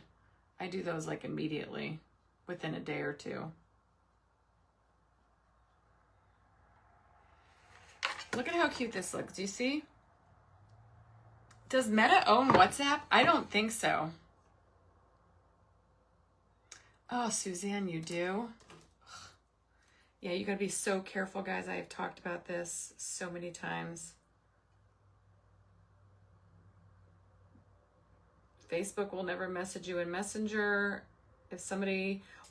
I do those like immediately within a day or two. Look at how cute this looks. Do you see? Does Meta own WhatsApp? I don't think so. Oh, Suzanne, you do? Yeah, you gotta be so careful, guys. I have talked about this so many times. Facebook will never message you in Messenger. If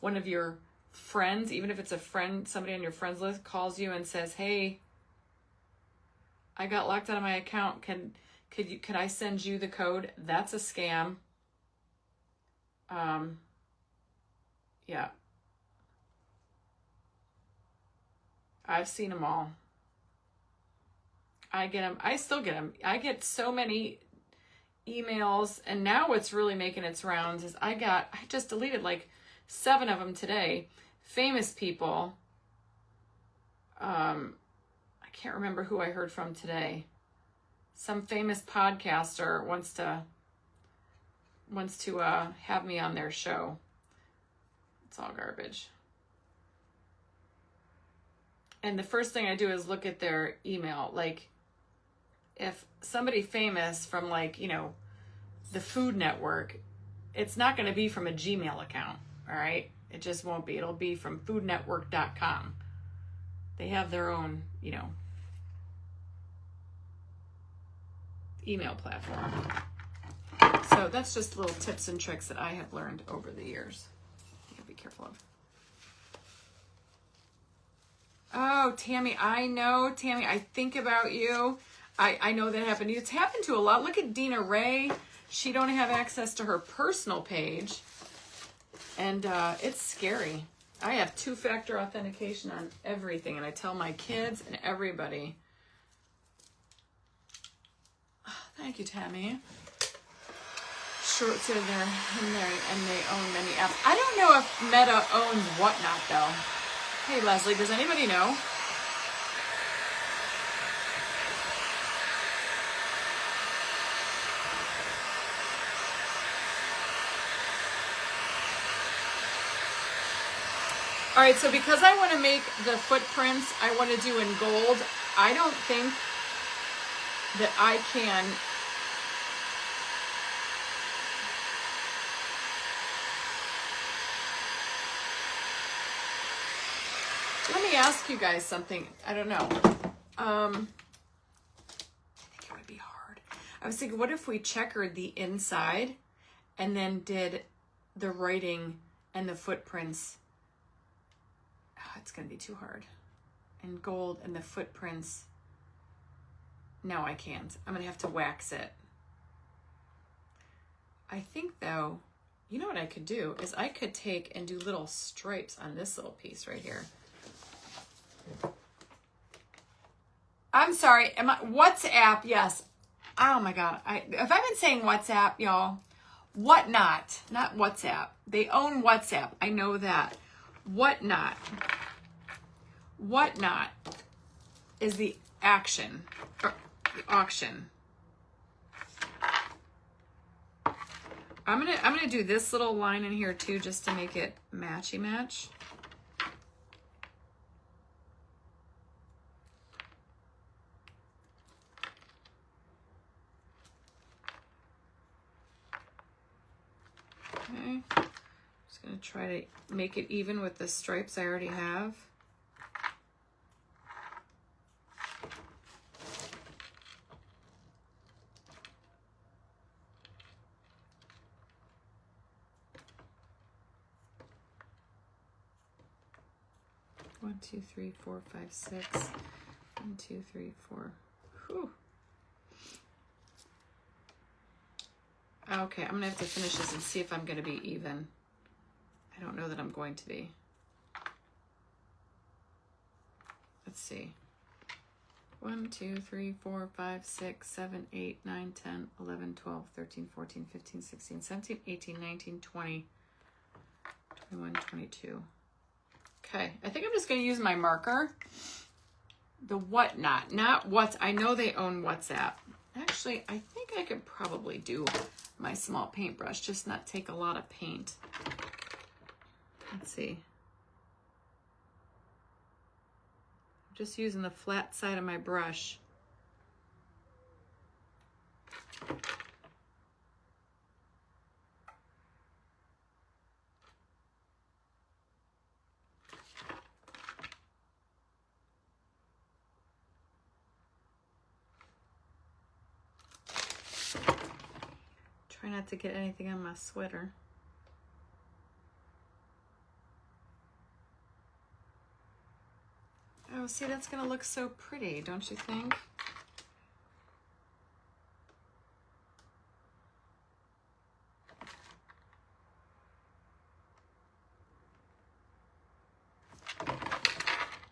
one of your friends, even if it's a friend, somebody on your friends list calls you and says, hey, I got locked out of my account. Could I send you the code? That's a scam. Yeah. I've seen them all. I get them. I still get them. I get so many emails, and now what's really making its rounds is I just deleted like 7 of them today. Famous people. I can't remember who I heard from today. Some famous podcaster wants to have me on their show. It's all garbage. And the first thing I do is look at their email. Like, if somebody famous from like, the Food Network, it's not going to be from a Gmail account, all right? It just won't be. It'll be from foodnetwork.com. They have their own, email platform. So that's just little tips and tricks that I have learned over the years. You gotta be careful of. Oh, Tammy, I know. Tammy, I think about you. I know that happened. It's happened to a lot. Look at Dina Ray. She don't have access to her personal page. And it's scary. I have 2-factor authentication on everything. And I tell my kids and everybody. Oh, thank you, Tammy. Shorts are there and they own many apps. I don't know if Meta owns Whatnot, though. Hey, Leslie, does anybody know? All right, so because I want to make the footprints I want to do in gold, I don't think that I can. Let me ask you guys something. I don't know. I think it would be hard. I was thinking, what if we checkered the inside and then did the writing and the footprints? Oh, it's going to be too hard. And gold and the footprints. No, I can't. I'm going to have to wax it. I think, though, you know what I could do is I could take and do little stripes on this little piece right here. I'm sorry. WhatsApp? Yes. Oh my God. If I've been saying WhatsApp, y'all, Whatnot, not WhatsApp. They own WhatsApp. I know that. Whatnot. Whatnot is the action, or the auction. I'm gonna do this little line in here too, just to make it matchy match. Okay, just gonna try to make it even with the stripes I already have. One, two, three, four, five, six. 1, 2, 3, 4. Whew. Okay, I'm gonna have to finish this and see if I'm gonna be even. I don't know that I'm going to be. Let's see. 1, 2, 3, 4, 5, 6, 7, 8, 9, 10, 11, 12, 13, 14, 15, 16, 17, 18, 19, 20, 21, 22. Okay, I think I'm just going to use my marker. The Whatnot, not What's. I know they own WhatsApp. Actually, I think I could probably do my small paintbrush, just not take a lot of paint. Let's see. I'm just using the flat side of my brush. Try not to get anything on my sweater. Oh, see, that's gonna look so pretty, don't you think?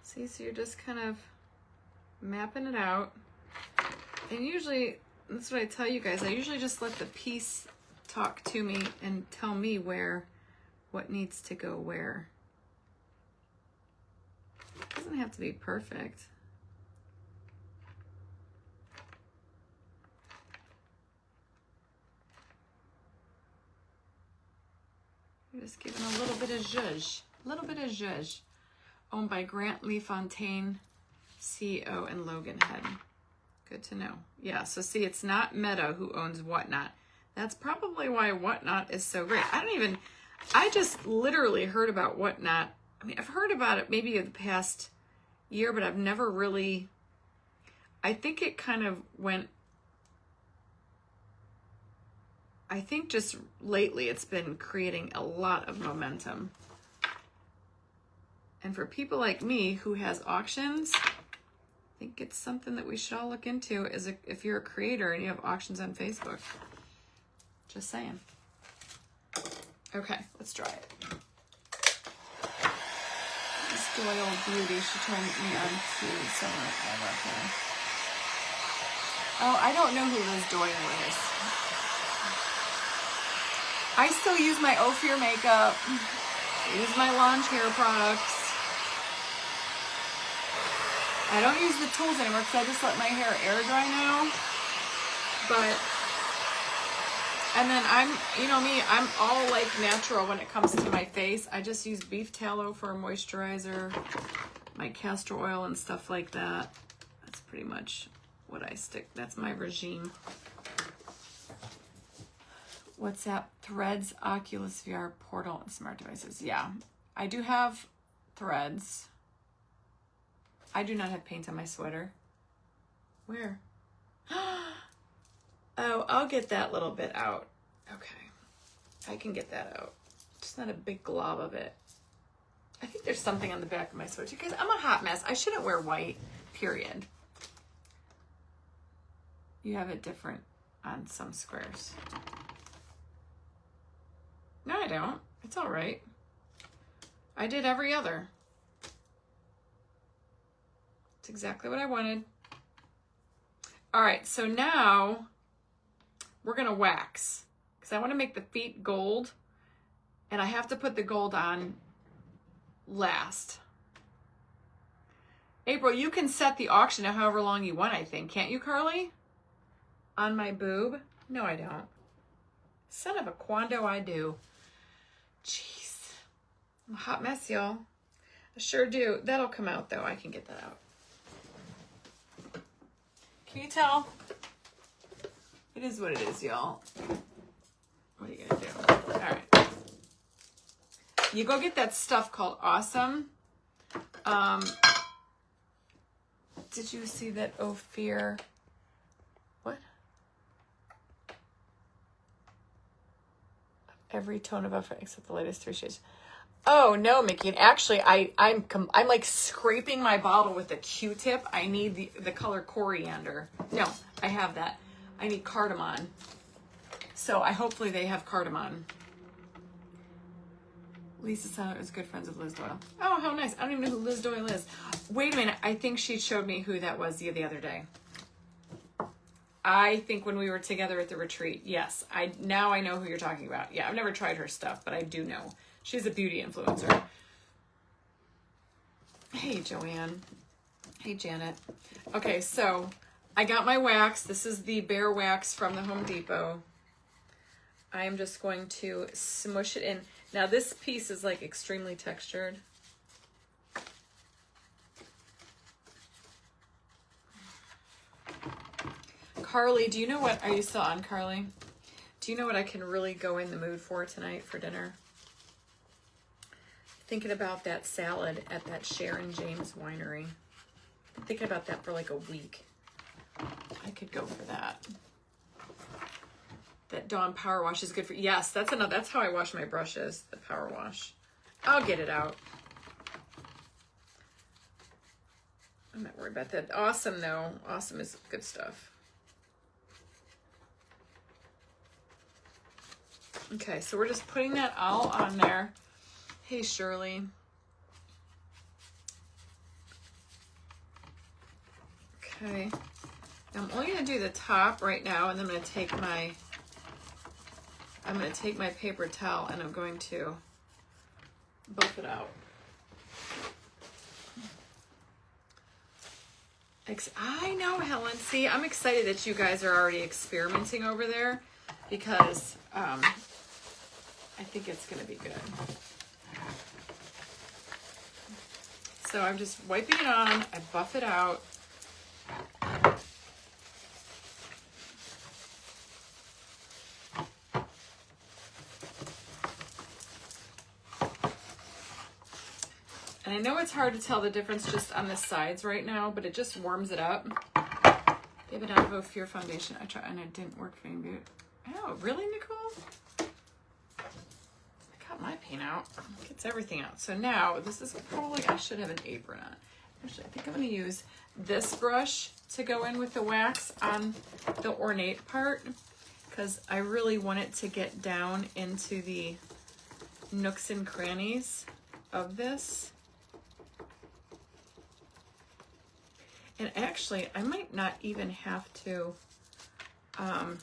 See, so you're just kind of mapping it out. And usually, that's what I tell you guys, I usually just let the piece talk to me and tell me what needs to go where. It doesn't have to be perfect. You're just giving a little bit of zhuzh. A little bit of zhuzh. Owned by Grant Lee Fontaine, CEO, and Logan Head. Good to know. Yeah, so see, it's not Meta who owns Whatnot. That's probably why Whatnot is so great. I just literally heard about Whatnot. I mean, I've heard about it maybe in the past year, but I've never really, I think it kind of went, I think just lately it's been creating a lot of momentum. And for people like me who has auctions, I think it's something that we should all look into if you're a creator and you have auctions on Facebook. Just saying. Okay, let's try it. This Doyle Beauty, she turned me on to summer. Oh, I don't know who Liz Doyle is. I still use my Ophir makeup. I use my Launch hair products. I don't use the tools anymore because I just let my hair air dry now. And then you know me, I'm all like natural when it comes to my face. I just use beef tallow for a moisturizer, my castor oil and stuff like that. That's pretty much what I stick. That's my regime. WhatsApp, Threads, Oculus VR, Portal, and smart devices. Yeah, I do have Threads. I do not have paint on my sweater. Where? Oh, I'll get that little bit out. Okay, I can get that out. Just not a big glob of it. I think there's something on the back of my sweater because I'm a hot mess. I shouldn't wear white, period. You have it different on some squares. No, I don't. It's all right. I did every other. It's exactly what I wanted. All right, so now we're gonna wax because I want to make the feet gold and I have to put the gold on last. April, you can set the auction to however long you want, I think. Can't you, Carly? On my boob? No, I don't. Son of a quando I do. Jeez. I'm a hot mess, y'all. I sure do. That'll come out, though. I can get that out. Can you tell? It is what it is, y'all. What are you going to do? All right. You go get that stuff called Awesome. Did you see that Ophir? What? Every tone of Ophir except the latest 3 shades. Oh no, Mickey! And actually, I'm like scraping my bottle with a Q-tip. I need the color coriander. No, I have that. I need cardamom. So hopefully they have cardamom. Lisa Sandler is good friends with Liz Doyle. Oh, how nice. I don't even know who Liz Doyle is. Wait a minute. I think she showed me who that was the other day. I think when we were together at the retreat. Yes. Now I know who you're talking about. Yeah, I've never tried her stuff, but I do know. She's a beauty influencer. Hey, Joanne. Hey, Janet. Okay, so I got my wax. This is the Bear Wax from the Home Depot. I am just going to smush it in. Now this piece is like extremely textured. Carly, do you know what, are you still on, Carly? Do you know what I can really go in the mood for tonight for dinner? Thinking about that salad at that Sharon James winery. I'm thinking about that for like a week. I could go for that. That Dawn Power Wash is good for, yes, that's how I wash my brushes, the Power Wash. I'll get it out. I'm not worried about that. Awesome though. Awesome is good stuff. Okay, so we're just putting that all on there. Hey, Shirley. Okay. Now I'm only going to do the top right now, and then I'm going to take my paper towel and I'm going to buff it out. I know, Helen. See, I'm excited that you guys are already experimenting over there because I think it's going to be good. So I'm just wiping it on. I buff it out. And I know it's hard to tell the difference just on the sides right now, but it just warms it up. Give it out of Ophir foundation. I tried and it didn't work for me. Oh, really, Nicole? I got my paint out. Gets everything out. So now this is probably, I should have an apron on. Actually, I think I'm going to use this brush to go in with the wax on the ornate part because I really want it to get down into the nooks and crannies of this. And actually, I might not even have to, I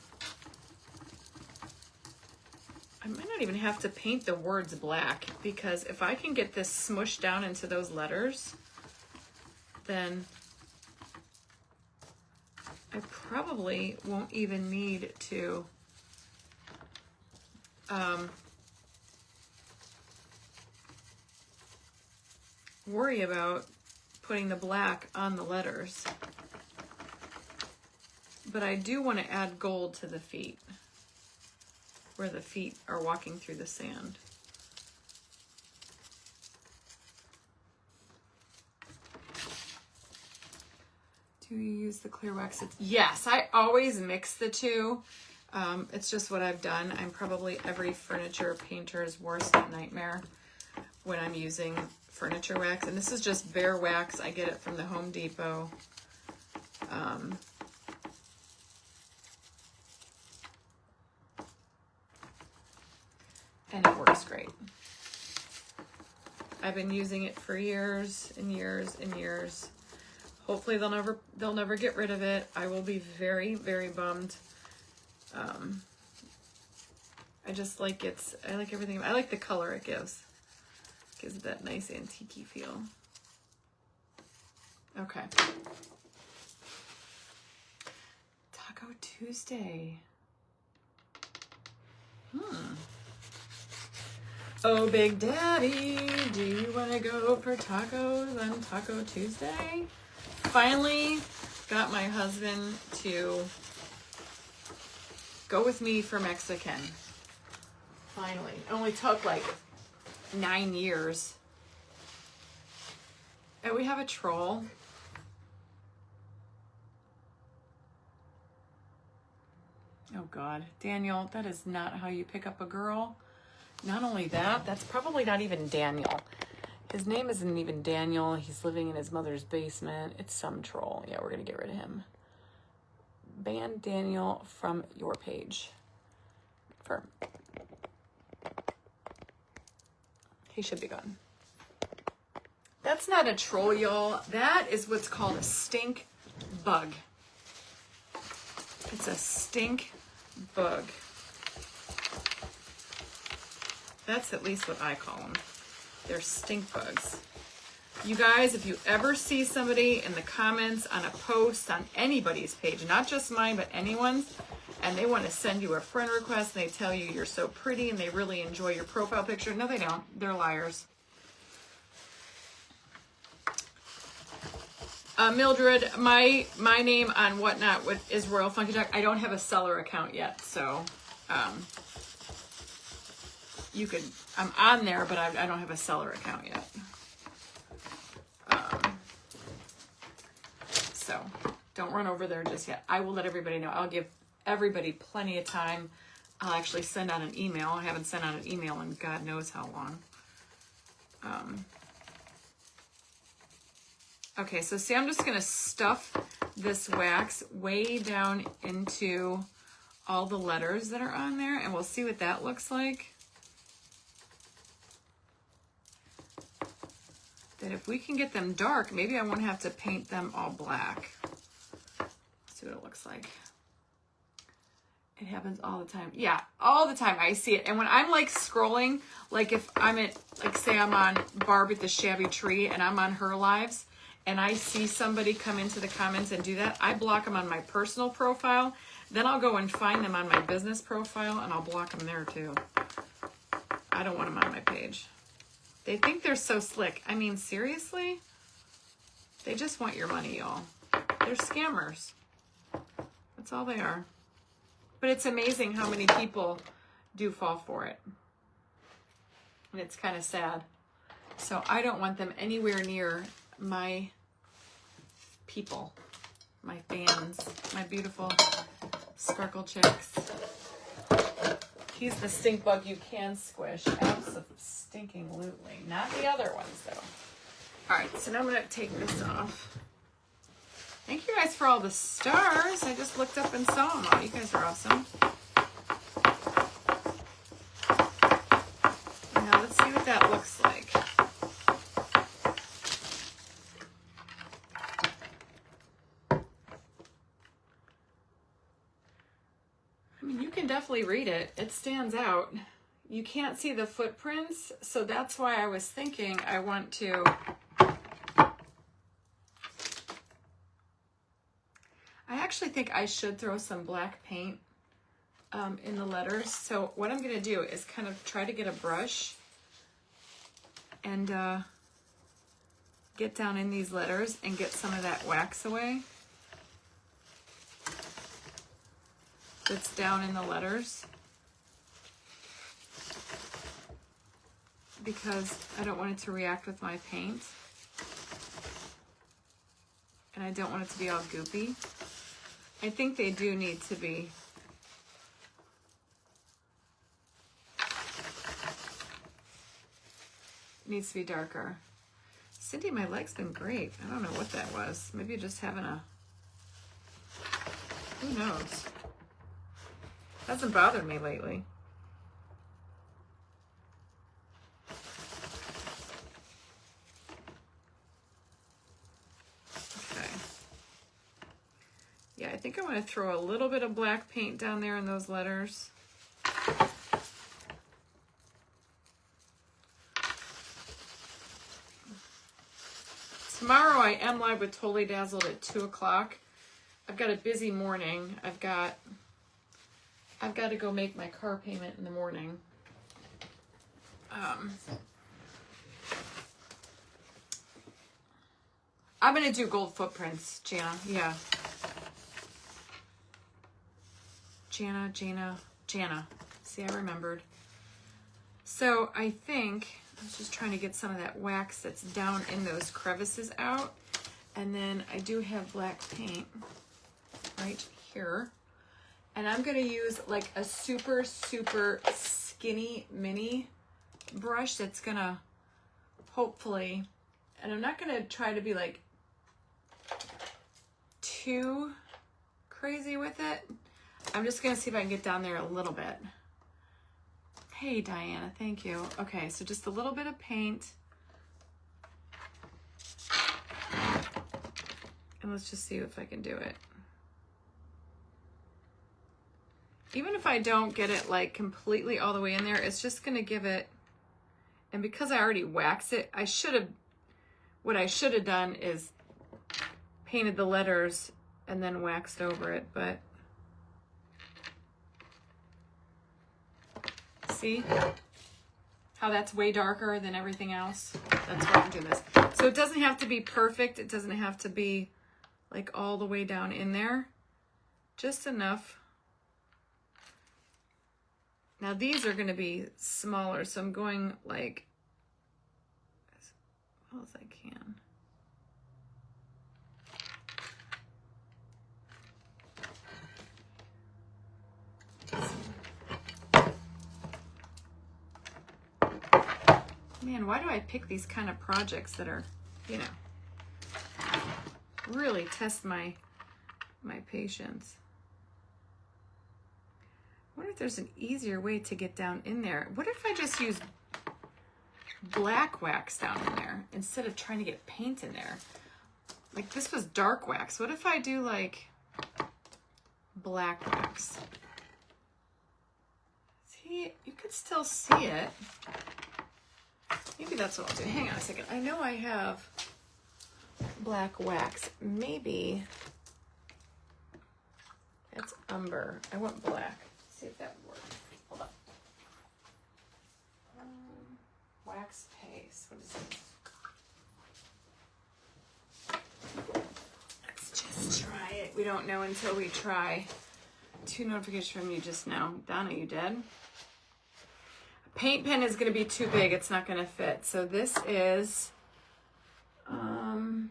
might not even have to paint the words black because if I can get this smushed down into those letters, then I probably won't even need to worry about putting the black on the letters. But I do want to add gold to the feet, where the feet are walking through the sand. Do you use the clear wax? Yes, I always mix the two. It's just what I've done. I'm probably every furniture painter's worst nightmare when I'm using furniture wax. And this is just bare wax. I get it from the Home Depot. And it works great. I've been using it for years and years and years. Hopefully they'll never get rid of it. I will be very, very bummed. I just like I like everything. I like the color it gives. It gives it that nice antique-y feel. Okay. Taco Tuesday. Oh, Big Daddy, do you want to go for tacos on Taco Tuesday? Finally got my husband to go with me for Mexican. Finally. It only took like 9 years. And we have a troll. Oh God, Daniel, that is not how you pick up a girl. Not only that, that's probably not even Daniel. His name isn't even Daniel. He's living in his mother's basement. It's some troll. Yeah, we're going to get rid of him. Ban Daniel from your page. He should be gone. That's not a troll, y'all. That is what's called a stink bug. It's a stink bug. That's at least what I call them. They're stink bugs. You guys, if you ever see somebody in the comments on a post on anybody's page, not just mine, but anyone's, and they want to send you a friend request and they tell you you're so pretty and they really enjoy your profile picture. No, they don't. They're liars. Mildred, my name on Whatnot is Royal Funky Duck. I don't have a seller account yet, so you could. I'm on there, but I don't have a seller account yet. So don't run over there just yet. I will let everybody know. I'll give everybody plenty of time. I'll actually send out an email. I haven't sent out an email in God knows how long. Okay, so see, I'm just going to stuff this wax way down into all the letters that are on there, and we'll see what that looks like. That if we can get them dark, maybe I won't have to paint them all black. Let's see what it looks like. It happens all the time. Yeah, all the time I see it. And when I'm like scrolling, like if I'm at, like say I'm on Barb at the Shabby Tree and I'm on her lives, and I see somebody come into the comments and do that, I block them on my personal profile. Then I'll go and find them on my business profile and I'll block them there too. I don't want them on my page. They think they're so slick. I mean, seriously? They just want your money, y'all. They're scammers. That's all they are. But it's amazing how many people do fall for it. And it's kind of sad. So I don't want them anywhere near my people, my fans, my beautiful sparkle chicks. He's the stink bug you can squish. Absolutely. Not the other ones, though. All right, so now I'm going to take this off. Thank you guys for all the stars. I just looked up and saw them all. You guys are awesome. Now let's see what that looks like. Definitely read it. It stands out. You can't see the footprints, so that's why I was thinking I want to I actually think I should throw some black paint in the letters. So what I'm going to do is kind of try to get a brush and get down in these letters and get some of that wax away that's down in the letters, because I don't want it to react with my paint and I don't want it to be all goopy. I think they do need to be needs to be darker. Cindy, my leg's been great. I don't know what that was. Maybe just having a, who knows? Hasn't bothered me lately. Okay. Yeah, I think I want to throw a little bit of black paint down there in those letters. Tomorrow I am live with Totally Dazzled at 2 o'clock. I've got a busy morning. I've got to go make my car payment in the morning. I'm going to do gold footprints, Jana. Yeah. Jana. See, I remembered. So I think I was just trying to get some of that wax that's down in those crevices out. And then I do have black paint right here. And I'm going to use like a super, super skinny mini brush that's going to hopefully, and I'm not going to try to be like too crazy with it. I'm just going to see if I can get down there a little bit. Hey, Diana, thank you. Okay, so just a little bit of paint. And let's just see if I can do it. Even if I don't get it like completely all the way in there, it's just going to give it, and because I already waxed it, what I should have done is painted the letters and then waxed over it, but see how that's way darker than everything else? That's why I'm doing this. So it doesn't have to be perfect. It doesn't have to be like all the way down in there. Just enough. Now these are going to be smaller, so I'm going like as well as I can. Man, why do I pick these kind of projects that are, you know, really test my patience? I wonder if there's an easier way to get down in there. What if I just use black wax down in there instead of trying to get paint in there? Like this was dark wax. What if I do like black wax? See, you could still see it. Maybe that's what I'll do. Hang on a second. I know I have black wax. Maybe that's umber. I want black. See if that works. Hold on. Wax paste. What is this? Let's just try it. We don't know until we try. 2 notifications from you just now. Donna, you dead? Paint pen is going to be too big. It's not going to fit. So this is, let me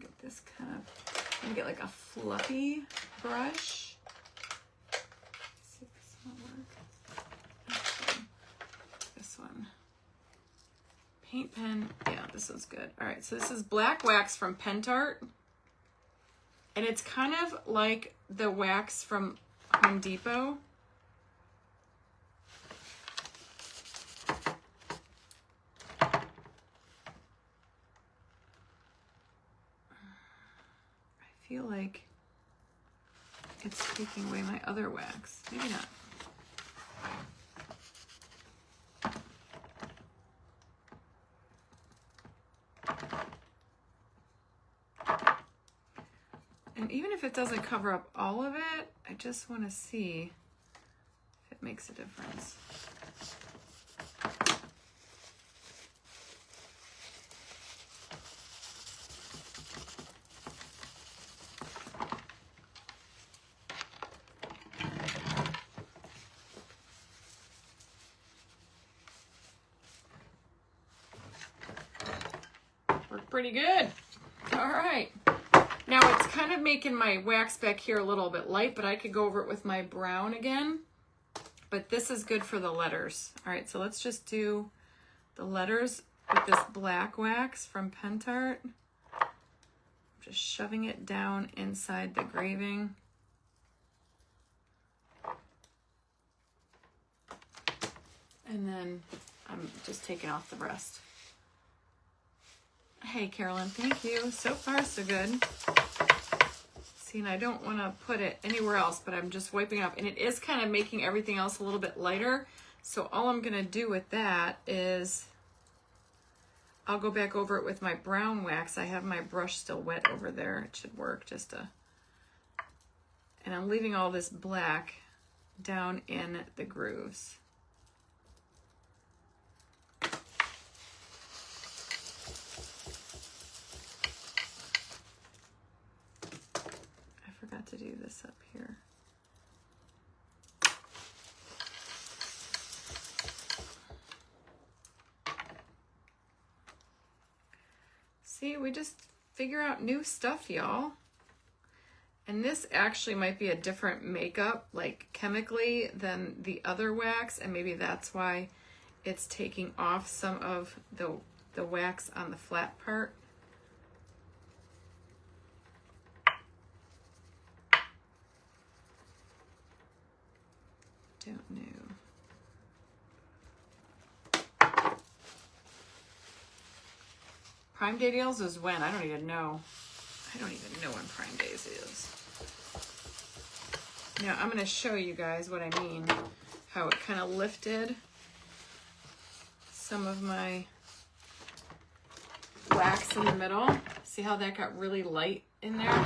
get this kind of, I'm going to get like a fluffy brush. See if this one works. This one. Paint pen. Yeah, this one's good. All right, so this is black wax from Pentart. And it's kind of like the wax from Home Depot. I feel like it's taking away my other wax. Maybe not. And even if it doesn't cover up all of it, I just want to see if it makes a difference. Worked pretty good. All right. Now it's kind of making my wax back here a little bit light, but I could go over it with my brown again. But this is good for the letters. All right, so let's just do the letters with this black wax from Pentart. I'm just shoving it down inside the graving. And then I'm just taking off the rest. Hey, Carolyn, thank you. So far, so good. See, and I don't want to put it anywhere else, but I'm just wiping it up. And it is kind of making everything else a little bit lighter. So all I'm going to do with that is I'll go back over it with my brown wax. I have my brush still wet over there. It should work just to... And I'm leaving all this black down in the grooves. See, we just figure out new stuff, y'all. And this actually might be a different makeup, like chemically, than the other wax, and maybe that's why it's taking off some of the wax on the flat part. Don't know. Prime Day deals is when? I don't even know. I don't even know when Prime Days is. Now I'm going to show you guys what I mean. How it kind of lifted some of my wax in the middle. See how that got really light in there?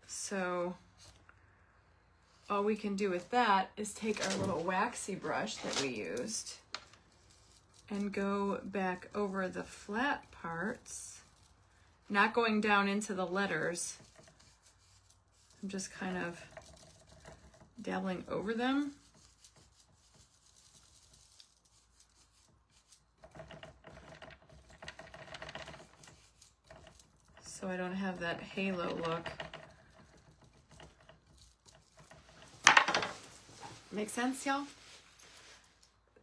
So all we can do with that is take our little waxy brush that we used and go back over the flat parts, not going down into the letters. I'm just kind of dabbling over them. So I don't have that halo look. Make sense, y'all?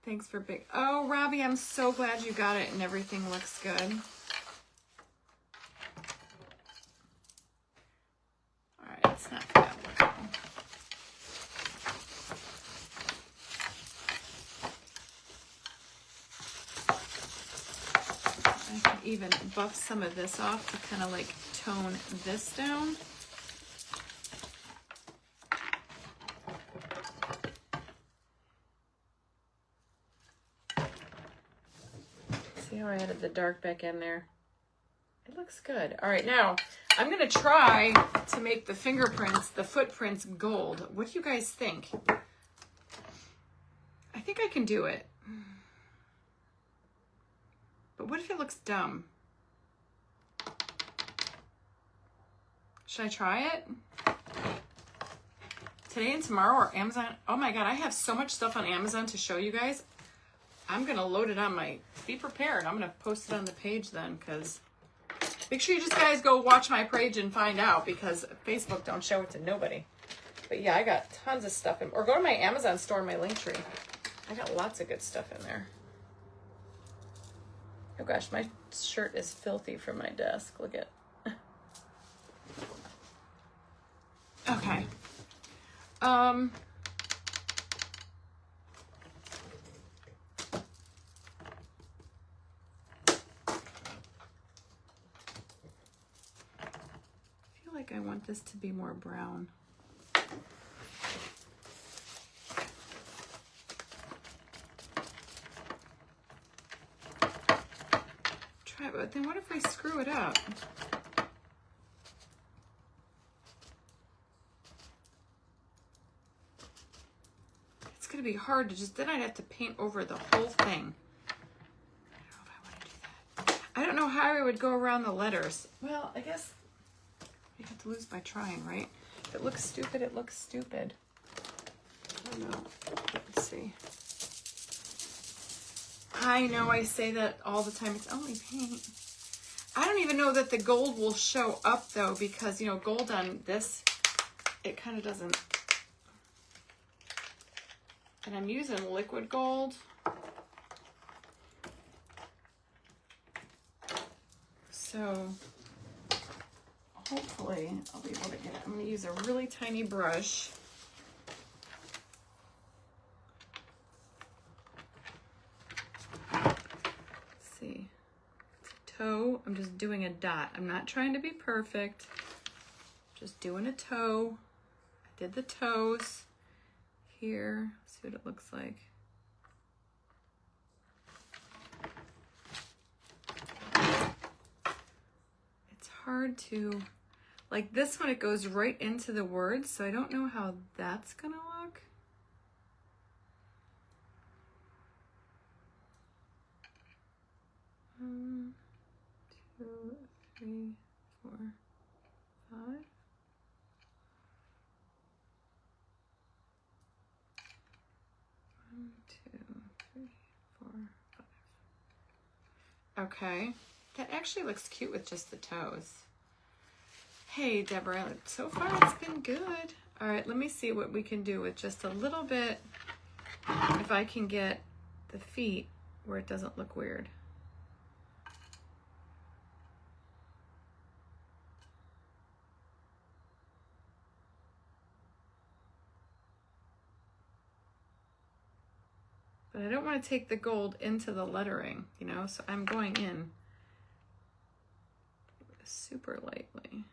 Thanks for big. Oh, Robbie, I'm so glad you got it and everything looks good. All right, it's not bad looking. I can even buff some of this off to kind of like tone this down. See how I added the dark back in there? It looks good. All right, now I'm gonna try to make the fingerprints, the footprints gold. What do you guys think? I think I can do it. But what if it looks dumb? Should I try it? Today and tomorrow or Amazon? Oh my God, I have so much stuff on Amazon to show you guys. I'm gonna load it on my, be prepared. I'm gonna post it on the page then, because make sure you just guys go watch my page and find out, because Facebook don't show it to nobody. But yeah, I got tons of stuff in, or go to my Amazon store, my link tree. I got lots of good stuff in there. Oh gosh, my shirt is filthy from my desk. Look at. Okay. I feel like I want this to be more brown. Try it, but then what if I screw it up? It's gonna be hard to just, then I'd have to paint over the whole thing. I don't know if I want to do that. I don't know how I would go around the letters. Well, I guess you have to lose by trying, right? If it looks stupid, it looks stupid. I don't know. Let's see. I know I say that all the time. It's only paint. I don't even know that the gold will show up though, because, you know, gold on this, it kind of doesn't. And I'm using liquid gold. So hopefully I'll be able to get it. I'm going to use a really tiny brush. Let's see. It's a toe. I'm just doing a dot. I'm not trying to be perfect. Just doing a toe. I did the toes here. See what it looks like. It's hard to, like this one, it goes right into the words, so I don't know how that's gonna look. One, 2, 3, 4, 5. 1, 2, Okay. That actually looks cute with just the toes. Hey, Deborah, so far it's been good. All right, let me see what we can do with just a little bit. If I can get the feet where it doesn't look weird. But I don't want to take the gold into the lettering, you know, so I'm going in super lightly.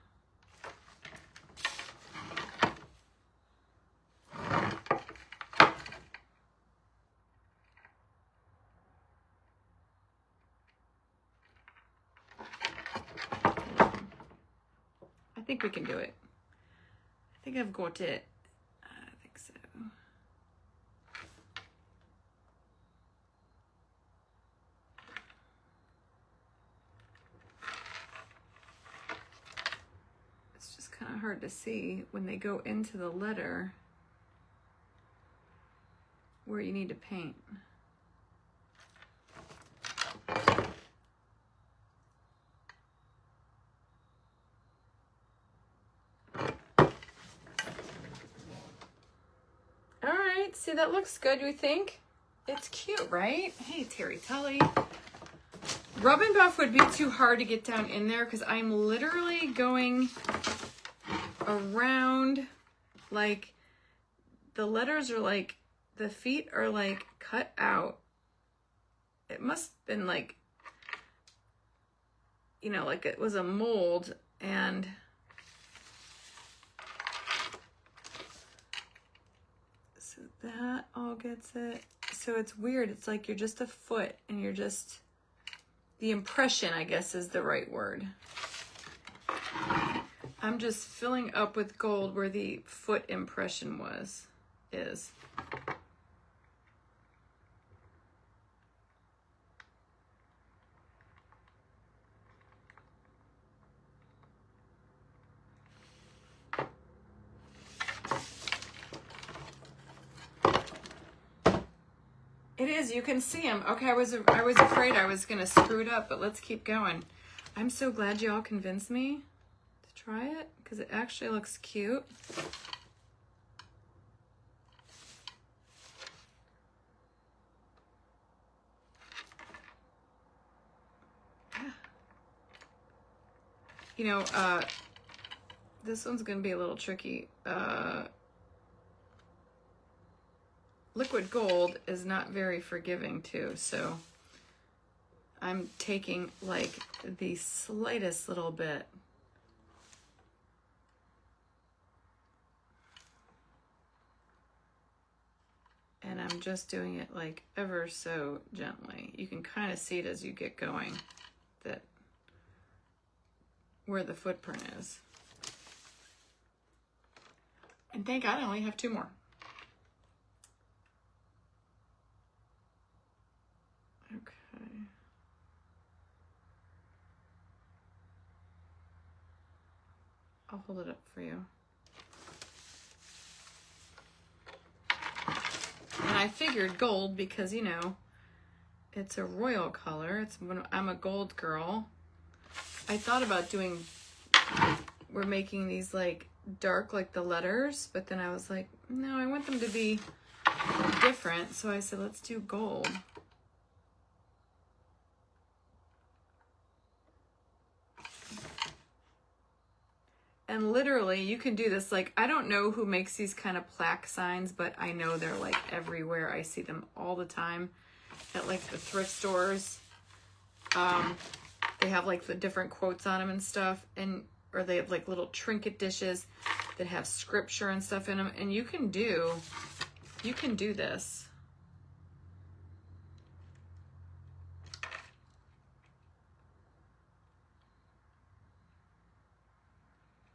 I think we can do it. I think I've got it. I think so. It's just kind of hard to see when they go into the letter where you need to paint. All right, see, that looks good, you think? It's cute, right? Hey, Terry Tully. Rub and buff would be too hard to get down in there because I'm literally going around, like, the letters are like, the feet are like cut out. It must have been like, you know, like it was a mold, and so that all gets it. So it's weird. It's like you're just a foot and you're just, the impression, I guess, is the right word. I'm just filling up with gold where the foot impression is. It is, you can see them. Okay, I was afraid I was gonna screw it up, but let's keep going. I'm so glad you all convinced me to try it because it actually looks cute. You know, this one's gonna be a little tricky. Liquid gold is not very forgiving too, so I'm taking like the slightest little bit. And I'm just doing it like ever so gently. You can kind of see it as you get going, that where the footprint is. And thank God I only have 2 more. Okay. I'll hold it up for you. And I figured gold because, you know, it's a royal color. I'm a gold girl. I thought about doing, we're making these like dark like the letters, but then I was like, no, I want them to be different. So I said, let's do gold. And literally you can do this. Like, I don't know who makes these kind of plaque signs, but I know they're like everywhere. I see them all the time at like the thrift stores. They have like the different quotes on them and stuff, or they have like little trinket dishes that have scripture and stuff in them. And you can do this.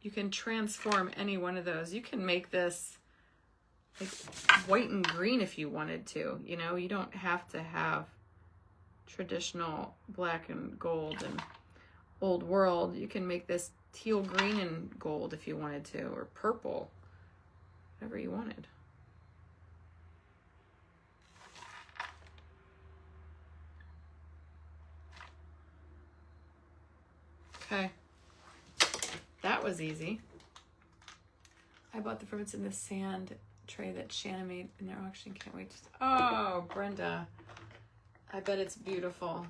You can transform any one of those. You can make this like white and green if you wanted to. You know, you don't have to have traditional black and gold and old world. You can make this teal green and gold if you wanted to, or purple, whatever you wanted. Okay. That was easy. I bought the Ferments in the Sand tray that Shannon made in their auction. Can't wait to... Oh, Brenda. I bet it's beautiful.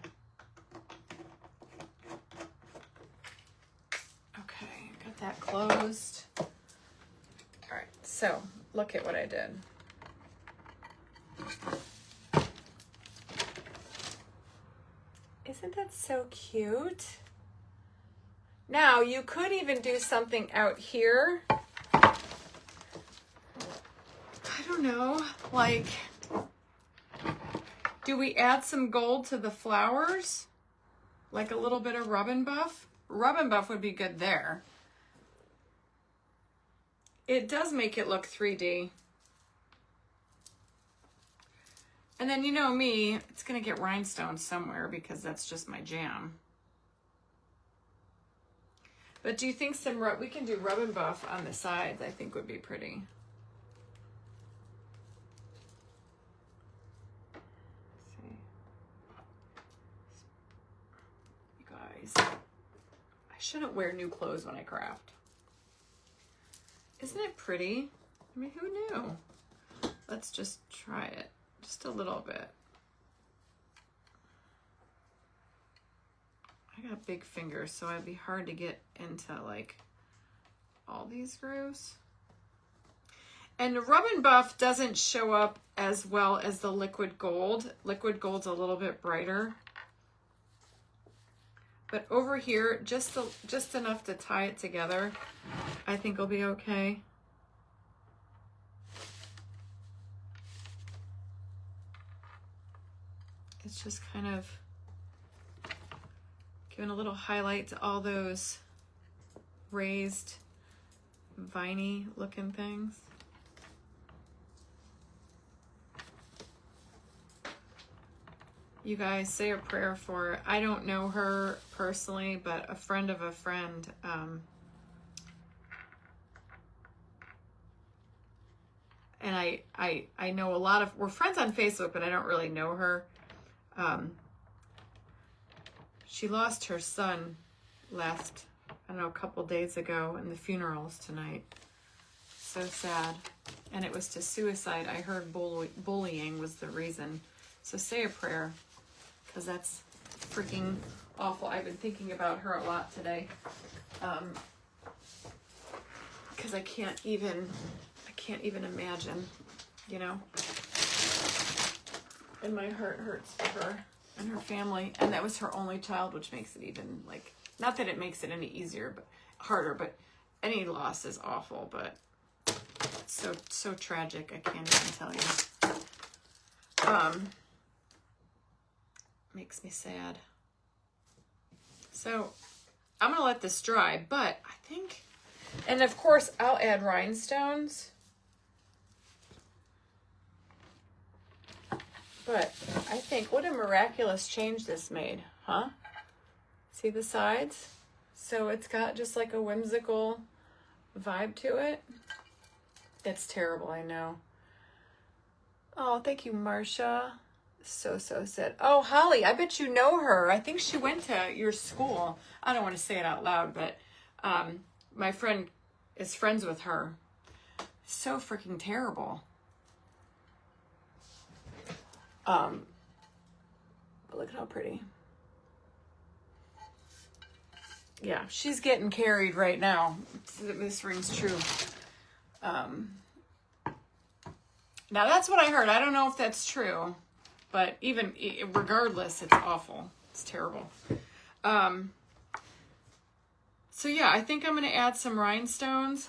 Okay, got that closed. All right, so look at what I did. Isn't that so cute? Now, you could even do something out here. I don't know, like, do we add some gold to the flowers? Like a little bit of rub and buff? Rub and buff would be good there. It does make it look 3D. And then, you know me, it's going to get rhinestones somewhere because that's just my jam. But do you think we can do rub and buff on the sides, I think would be pretty. Let's see. You guys, I shouldn't wear new clothes when I craft. Isn't it pretty? I mean, who knew? Let's just try it. Just a little bit. I got big fingers, so it'd be hard to get into like all these grooves. And the rub and buff doesn't show up as well as the liquid gold. Liquid gold's a little bit brighter. But over here, just enough to tie it together, I think will be okay. It's just kind of giving a little highlight to all those raised, viney looking things. You guys say a prayer for her. I don't know her personally, but a friend of a friend, and I know a lot of, we're friends on Facebook, but I don't really know her. She lost her son a couple days ago, and the funeral's tonight. So sad. And it was to suicide. I heard bullying was the reason. So say a prayer, because that's freaking awful. I've been thinking about her a lot today. Because I can't even imagine, you know. And my heart hurts for her and her family. And that was her only child, which makes it even, like, not that it makes it any easier, but harder, but any loss is awful, but so tragic, I can't even tell you. Makes me sad. So I'm gonna let this dry, but I think, and of course I'll add rhinestones. But I think, what a miraculous change this made, huh? See the sides? So it's got just like a whimsical vibe to it. That's terrible, I know. Oh, thank you, Marcia. So sad. Oh, Holly, I bet you know her. I think she went to your school. I don't want to say it out loud, but my friend is friends with her. So freaking terrible. But look at how pretty. Yeah, she's getting carried right now. This ring's true. Now that's what I heard. I don't know if that's true, but even regardless, it's awful. It's terrible. So yeah, I think I'm going to add some rhinestones.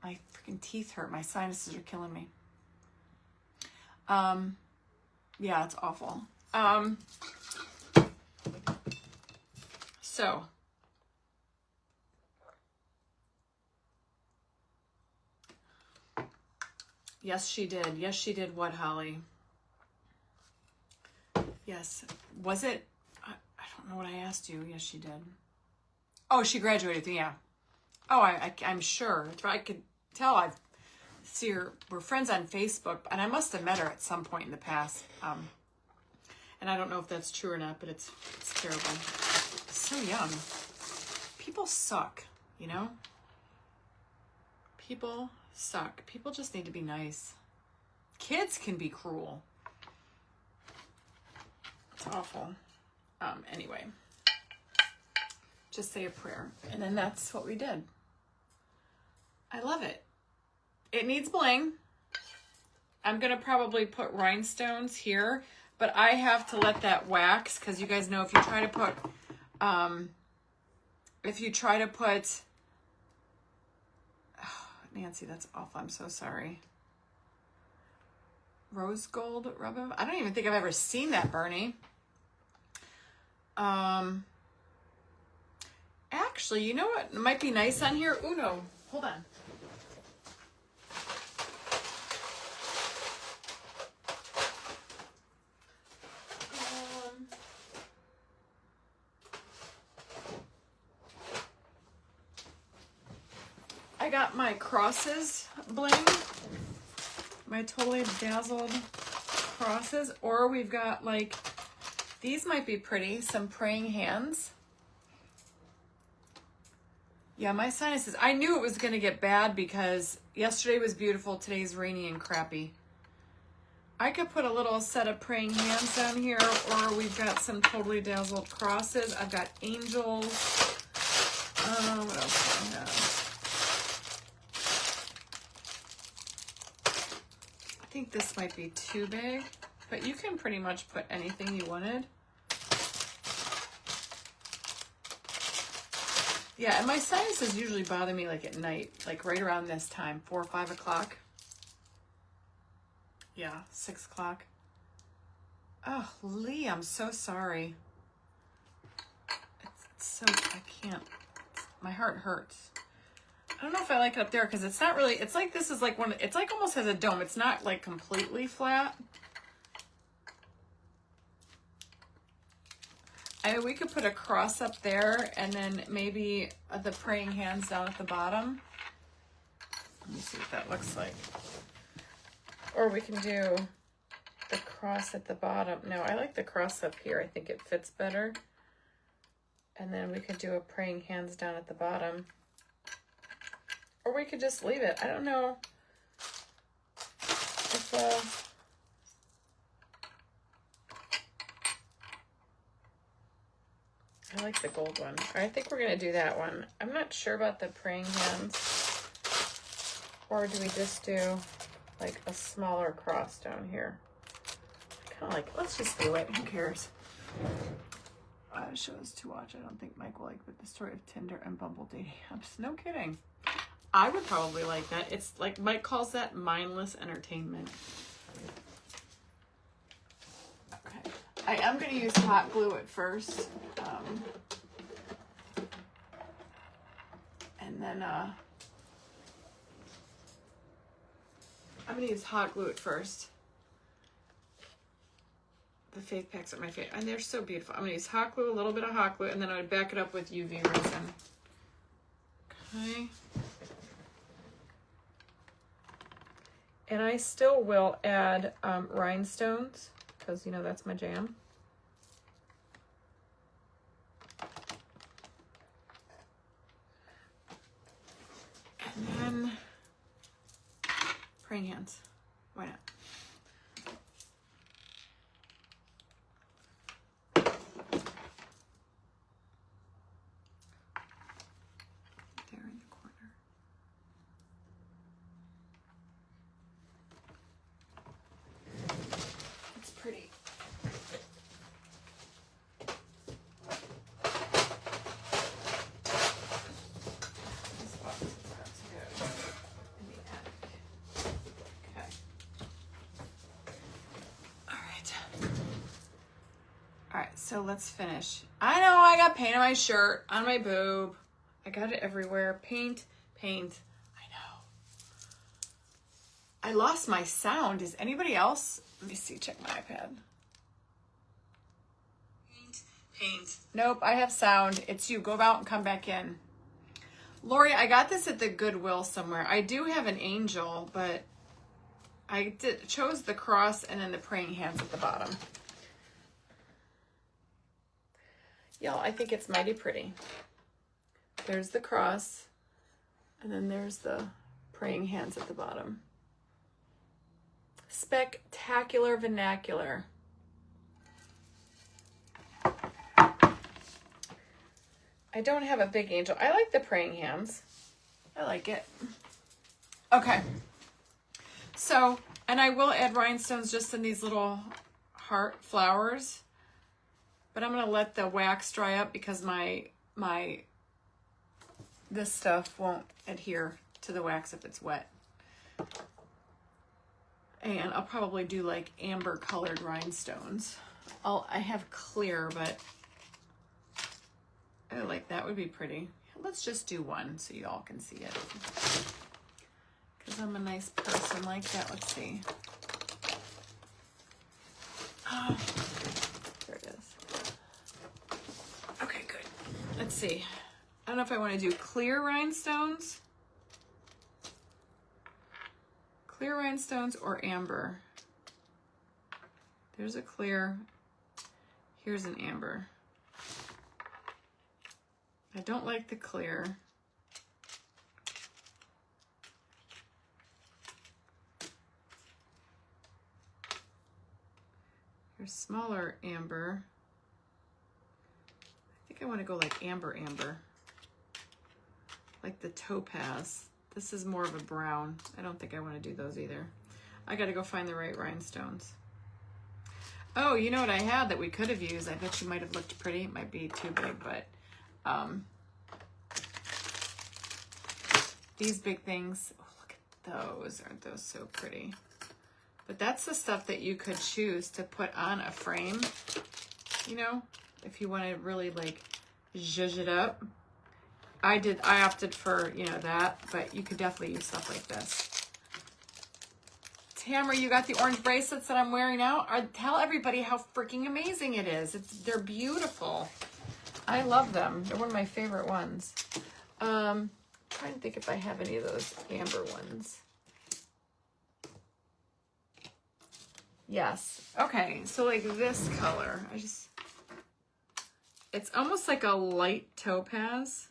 My freaking teeth hurt. My sinuses are killing me. Yeah, it's awful. So yes, she did. Yes, she did. What, Holly? Yes. Was it? I don't know what I asked you. Yes, she did. Oh, she graduated. Yeah. Oh, I'm sure. I could tell. I see her. We're friends on Facebook, and I must have met her at some point in the past. And I don't know if that's true or not, but it's terrible. So young. people suck, you know? People suck. People just need to be nice. Kids can be cruel. It's awful. Anyway, just say a prayer. And then that's what we did. I love it. It needs bling. I'm going to probably put rhinestones here, but I have to let that wax because you guys know if you try to put, oh, Nancy, that's awful. I'm so sorry. Rose gold rub. I don't even think I've ever seen that, Bernie. Actually, you know what might be nice on here? Oh no, hold on. I got my crosses bling, my totally dazzled crosses, or we've got like, these might be pretty, some praying hands. Yeah, my sinuses, I knew it was going to get bad because yesterday was beautiful, today's rainy and crappy. I could put a little set of praying hands down here, or we've got some totally dazzled crosses. I've got angels. What else do I have? I think this might be too big, but you can pretty much put anything you wanted. Yeah, and my sinuses usually bother me like at night, like right around this time, 4 or 5 o'clock. Yeah, 6 o'clock. Oh, Lee, I'm so sorry. It's so, I can't, my heart hurts. I don't know if I like it up there because it's not really, it's like this is like one, it's like almost has a dome. It's not like completely flat. I mean, we could put a cross up there and then maybe the praying hands down at the bottom. Let me see what that looks like. Or we can do the cross at the bottom. No, I like the cross up here. I think it fits better. And then we could do a praying hands down at the bottom. Or we could just leave it. I don't know if, I like the gold one. I think we're going to do that one. I'm not sure about the praying hands. Or do we just do like a smaller cross down here? Kind of like, let's just do it. Who cares? Shows to watch. I don't think Mike will like, but the story of Tinder and Bumble dating apps. No kidding. I would probably like that. It's like Mike calls that mindless entertainment. Okay. I am going to use hot glue at first. And then I'm going to use hot glue at first. The faith packs are my favorite. And they're so beautiful. I'm going to use hot glue, a little bit of hot glue, and then I would back it up with UV resin. Okay. And I still will add rhinestones because, you know, that's my jam. And then praying hands. Why not? There in the corner. It's pretty. So let's finish. I know I got paint on my shirt, on my boob. I got it everywhere. Paint, paint. I know. I lost my sound. Is anybody else? Let me see, check my iPad. Paint, paint. Nope, I have sound. It's you. Go out and come back in. Lori, I got this at the Goodwill somewhere. I do have an angel, but I chose the cross and then the praying hands at the bottom. Y'all, I think it's mighty pretty. There's the cross. And then there's the praying hands at the bottom. Spectacular vernacular. I don't have a big angel. I like the praying hands. I like it. Okay. So, and I will add rhinestones just in these little heart flowers. But I'm going to let the wax dry up because this stuff won't adhere to the wax if it's wet. And I'll probably do like amber colored rhinestones. I have clear, but oh, like that would be pretty. Let's just do one so you all can see it. Because I'm a nice person like that. Let's see. Oh, there it is. Okay, good. Let's see. I don't know if I want to do clear rhinestones. Clear rhinestones or amber. There's a clear. Here's an amber. I don't like the clear. Here's smaller amber. I think I want to go like amber. Like the topaz. This is more of a brown. I don't think I want to do those either. I got to go find the right rhinestones. Oh, you know what I had that we could have used? I bet you might have looked pretty. It might be too big, but these big things. Oh, look at those. Aren't those so pretty? But that's the stuff that you could choose to put on a frame, you know, if you want to really like zhuzh it up. I opted for, you know, that, but you could definitely use stuff like this. Tamara, you got the orange bracelets that I'm wearing now? Tell everybody how freaking amazing it is. They're beautiful. I love them. They're one of my favorite ones. Trying to think if I have any of those amber ones. Yes. Okay, so like this color, it's almost like a light topaz.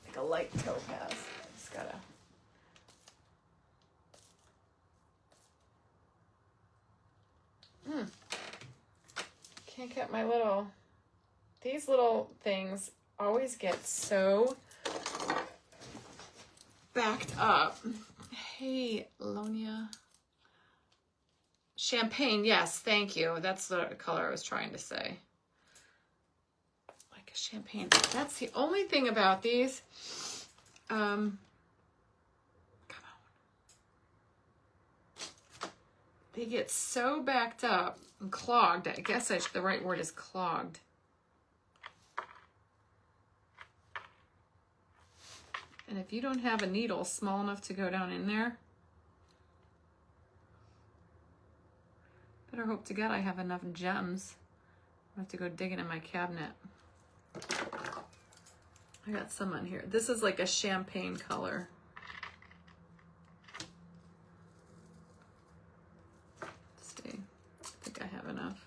Like a light topaz. I just gotta. Can't get my these little things always get so backed up. Hey, Lonia. Champagne, yes, thank you. That's the color I was trying to say. Like a champagne. That's the only thing about these. Come on. They get so backed up and clogged. I guess the right word is clogged. And if you don't have a needle small enough to go down in there, better hope to God I have enough gems. I have to go digging in my cabinet. I got some on here. This is like a champagne color. Let's see. I think I have enough.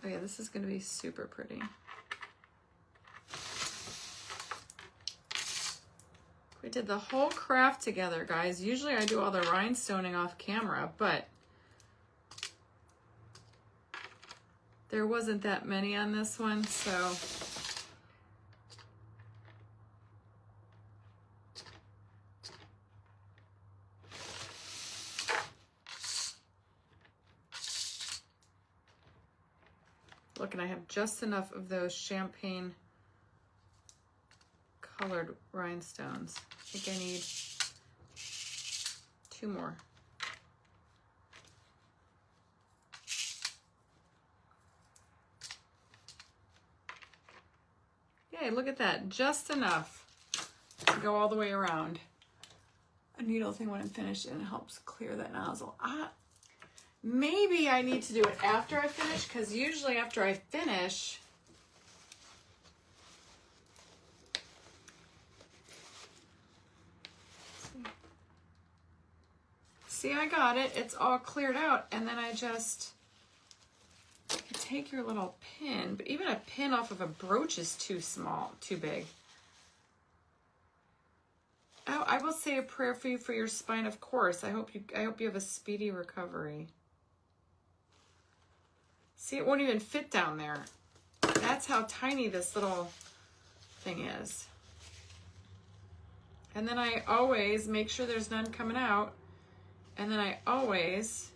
Oh yeah, this is going to be super pretty. We did the whole craft together, guys. Usually I do all the rhinestoning off camera, but there wasn't that many on this one, so look, and I have just enough of those champagne colored rhinestones. I think I need 2 more. Yay, look at that. Just enough to go all the way around. A needle thing when I'm finished, and it helps clear that nozzle. Maybe I need to do it after I finish, because usually after I finish, see, I got it. It's all cleared out, and then I just take your little pin, but even a pin off of a brooch is too small, too big. Oh, I will say a prayer for you for your spine, of course. I hope you have a speedy recovery. See, it won't even fit down there. That's how tiny this little thing is. And then I always make sure there's none coming out. And then I always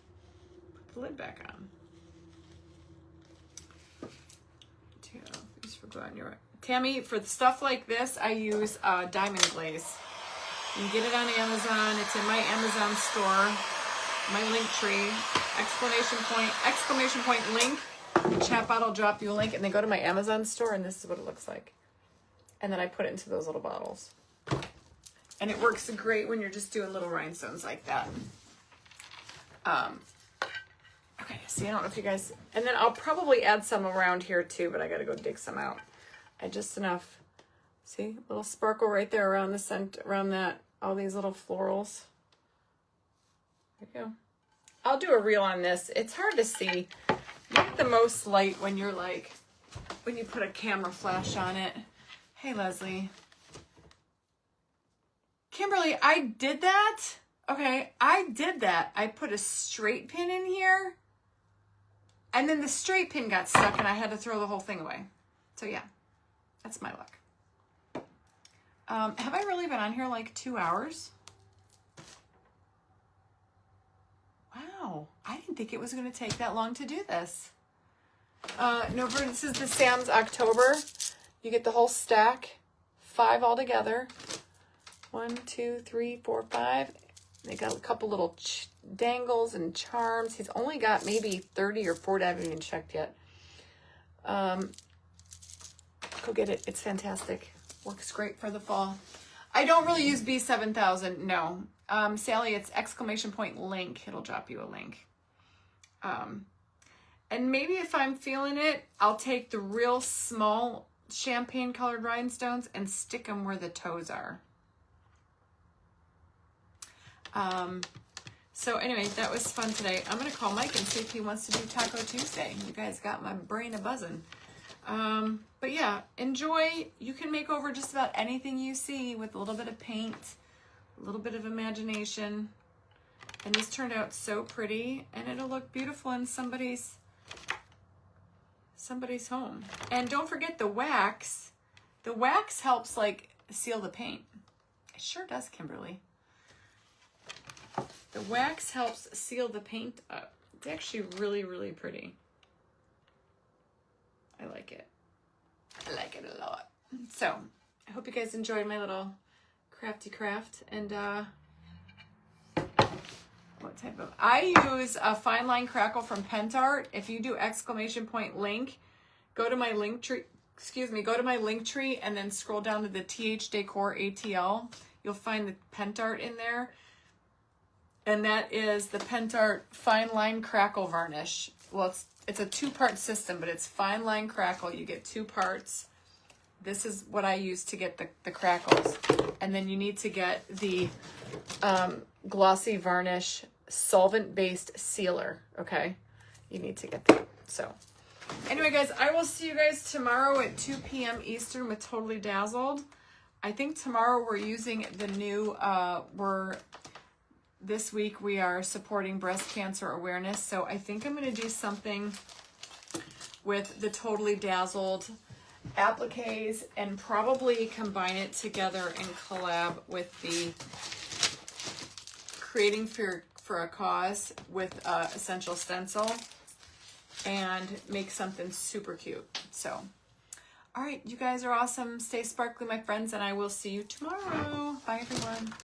put the lid back on. Tammy, for stuff like this, I use diamond glaze. You can get it on Amazon. It's in my Amazon store, my link tree, exclamation point link. The chat bot will drop you a link, and then go to my Amazon store, and this is what it looks like. And then I put it into those little bottles. And it works great when you're just doing little rhinestones like that. Okay, see, I don't know if you guys... And then I'll probably add some around here too, but I got to go dig some out. I just enough. See, a little sparkle right there around the center, around that, all these little florals. There you go. I'll do a reel on this. It's hard to see. You get the most light when you're like, when you put a camera flash on it. Hey, Leslie. Kimberly, I did that. Okay, I did that. I put a straight pin in here, and then the straight pin got stuck, and I had to throw the whole thing away. So yeah, that's my luck. Have I really been on here like 2 hours? Wow, I didn't think it was going to take that long to do this. No, this is the Sam's October. You get the whole stack, 5 altogether. 1, 2, 3, 4, 5. They got a couple little dangles and charms. He's only got maybe 30 or 40. I haven't even checked yet. Go get it. It's fantastic. Works great for the fall. I don't really use B7000. No. Sally, it's exclamation point link. It'll drop you a link. And maybe if I'm feeling it, I'll take the real small champagne colored rhinestones and stick them where the toes are. So anyway, that was fun today. I'm going to call Mike and see if he wants to do Taco Tuesday. You guys got my brain a-buzzing. But yeah, enjoy. You can make over just about anything you see with a little bit of paint, a little bit of imagination. And this turned out so pretty, and it'll look beautiful in somebody's home. And don't forget the wax. The wax helps like seal the paint. It sure does, Kimberly. The wax helps seal the paint up. It's actually really, really pretty. I like it. I like it a lot. So, I hope you guys enjoyed my little crafty craft. And, what type of... I use a fine line crackle from Pentart. If you do exclamation point link, go to my link tree, go to my link tree and then scroll down to the TH Decor ATL. You'll find the Pentart in there. And that is the Pentart Fine Line Crackle Varnish. Well, it's a 2-part system, but it's fine line crackle. You get 2 parts. This is what I use to get the crackles. And then you need to get the glossy varnish solvent-based sealer, okay? You need to get that. So anyway, guys, I will see you guys tomorrow at 2 p.m. Eastern with Totally Dazzled. I think tomorrow we're using the new, this week we are supporting breast cancer awareness. So I think I'm going to do something with the Totally Dazzled appliques and probably combine it together and collab with the Creating for a Cause with Essential Stencil and make something super cute. So, all right, you guys are awesome. Stay sparkly, my friends, and I will see you tomorrow. Bye, everyone.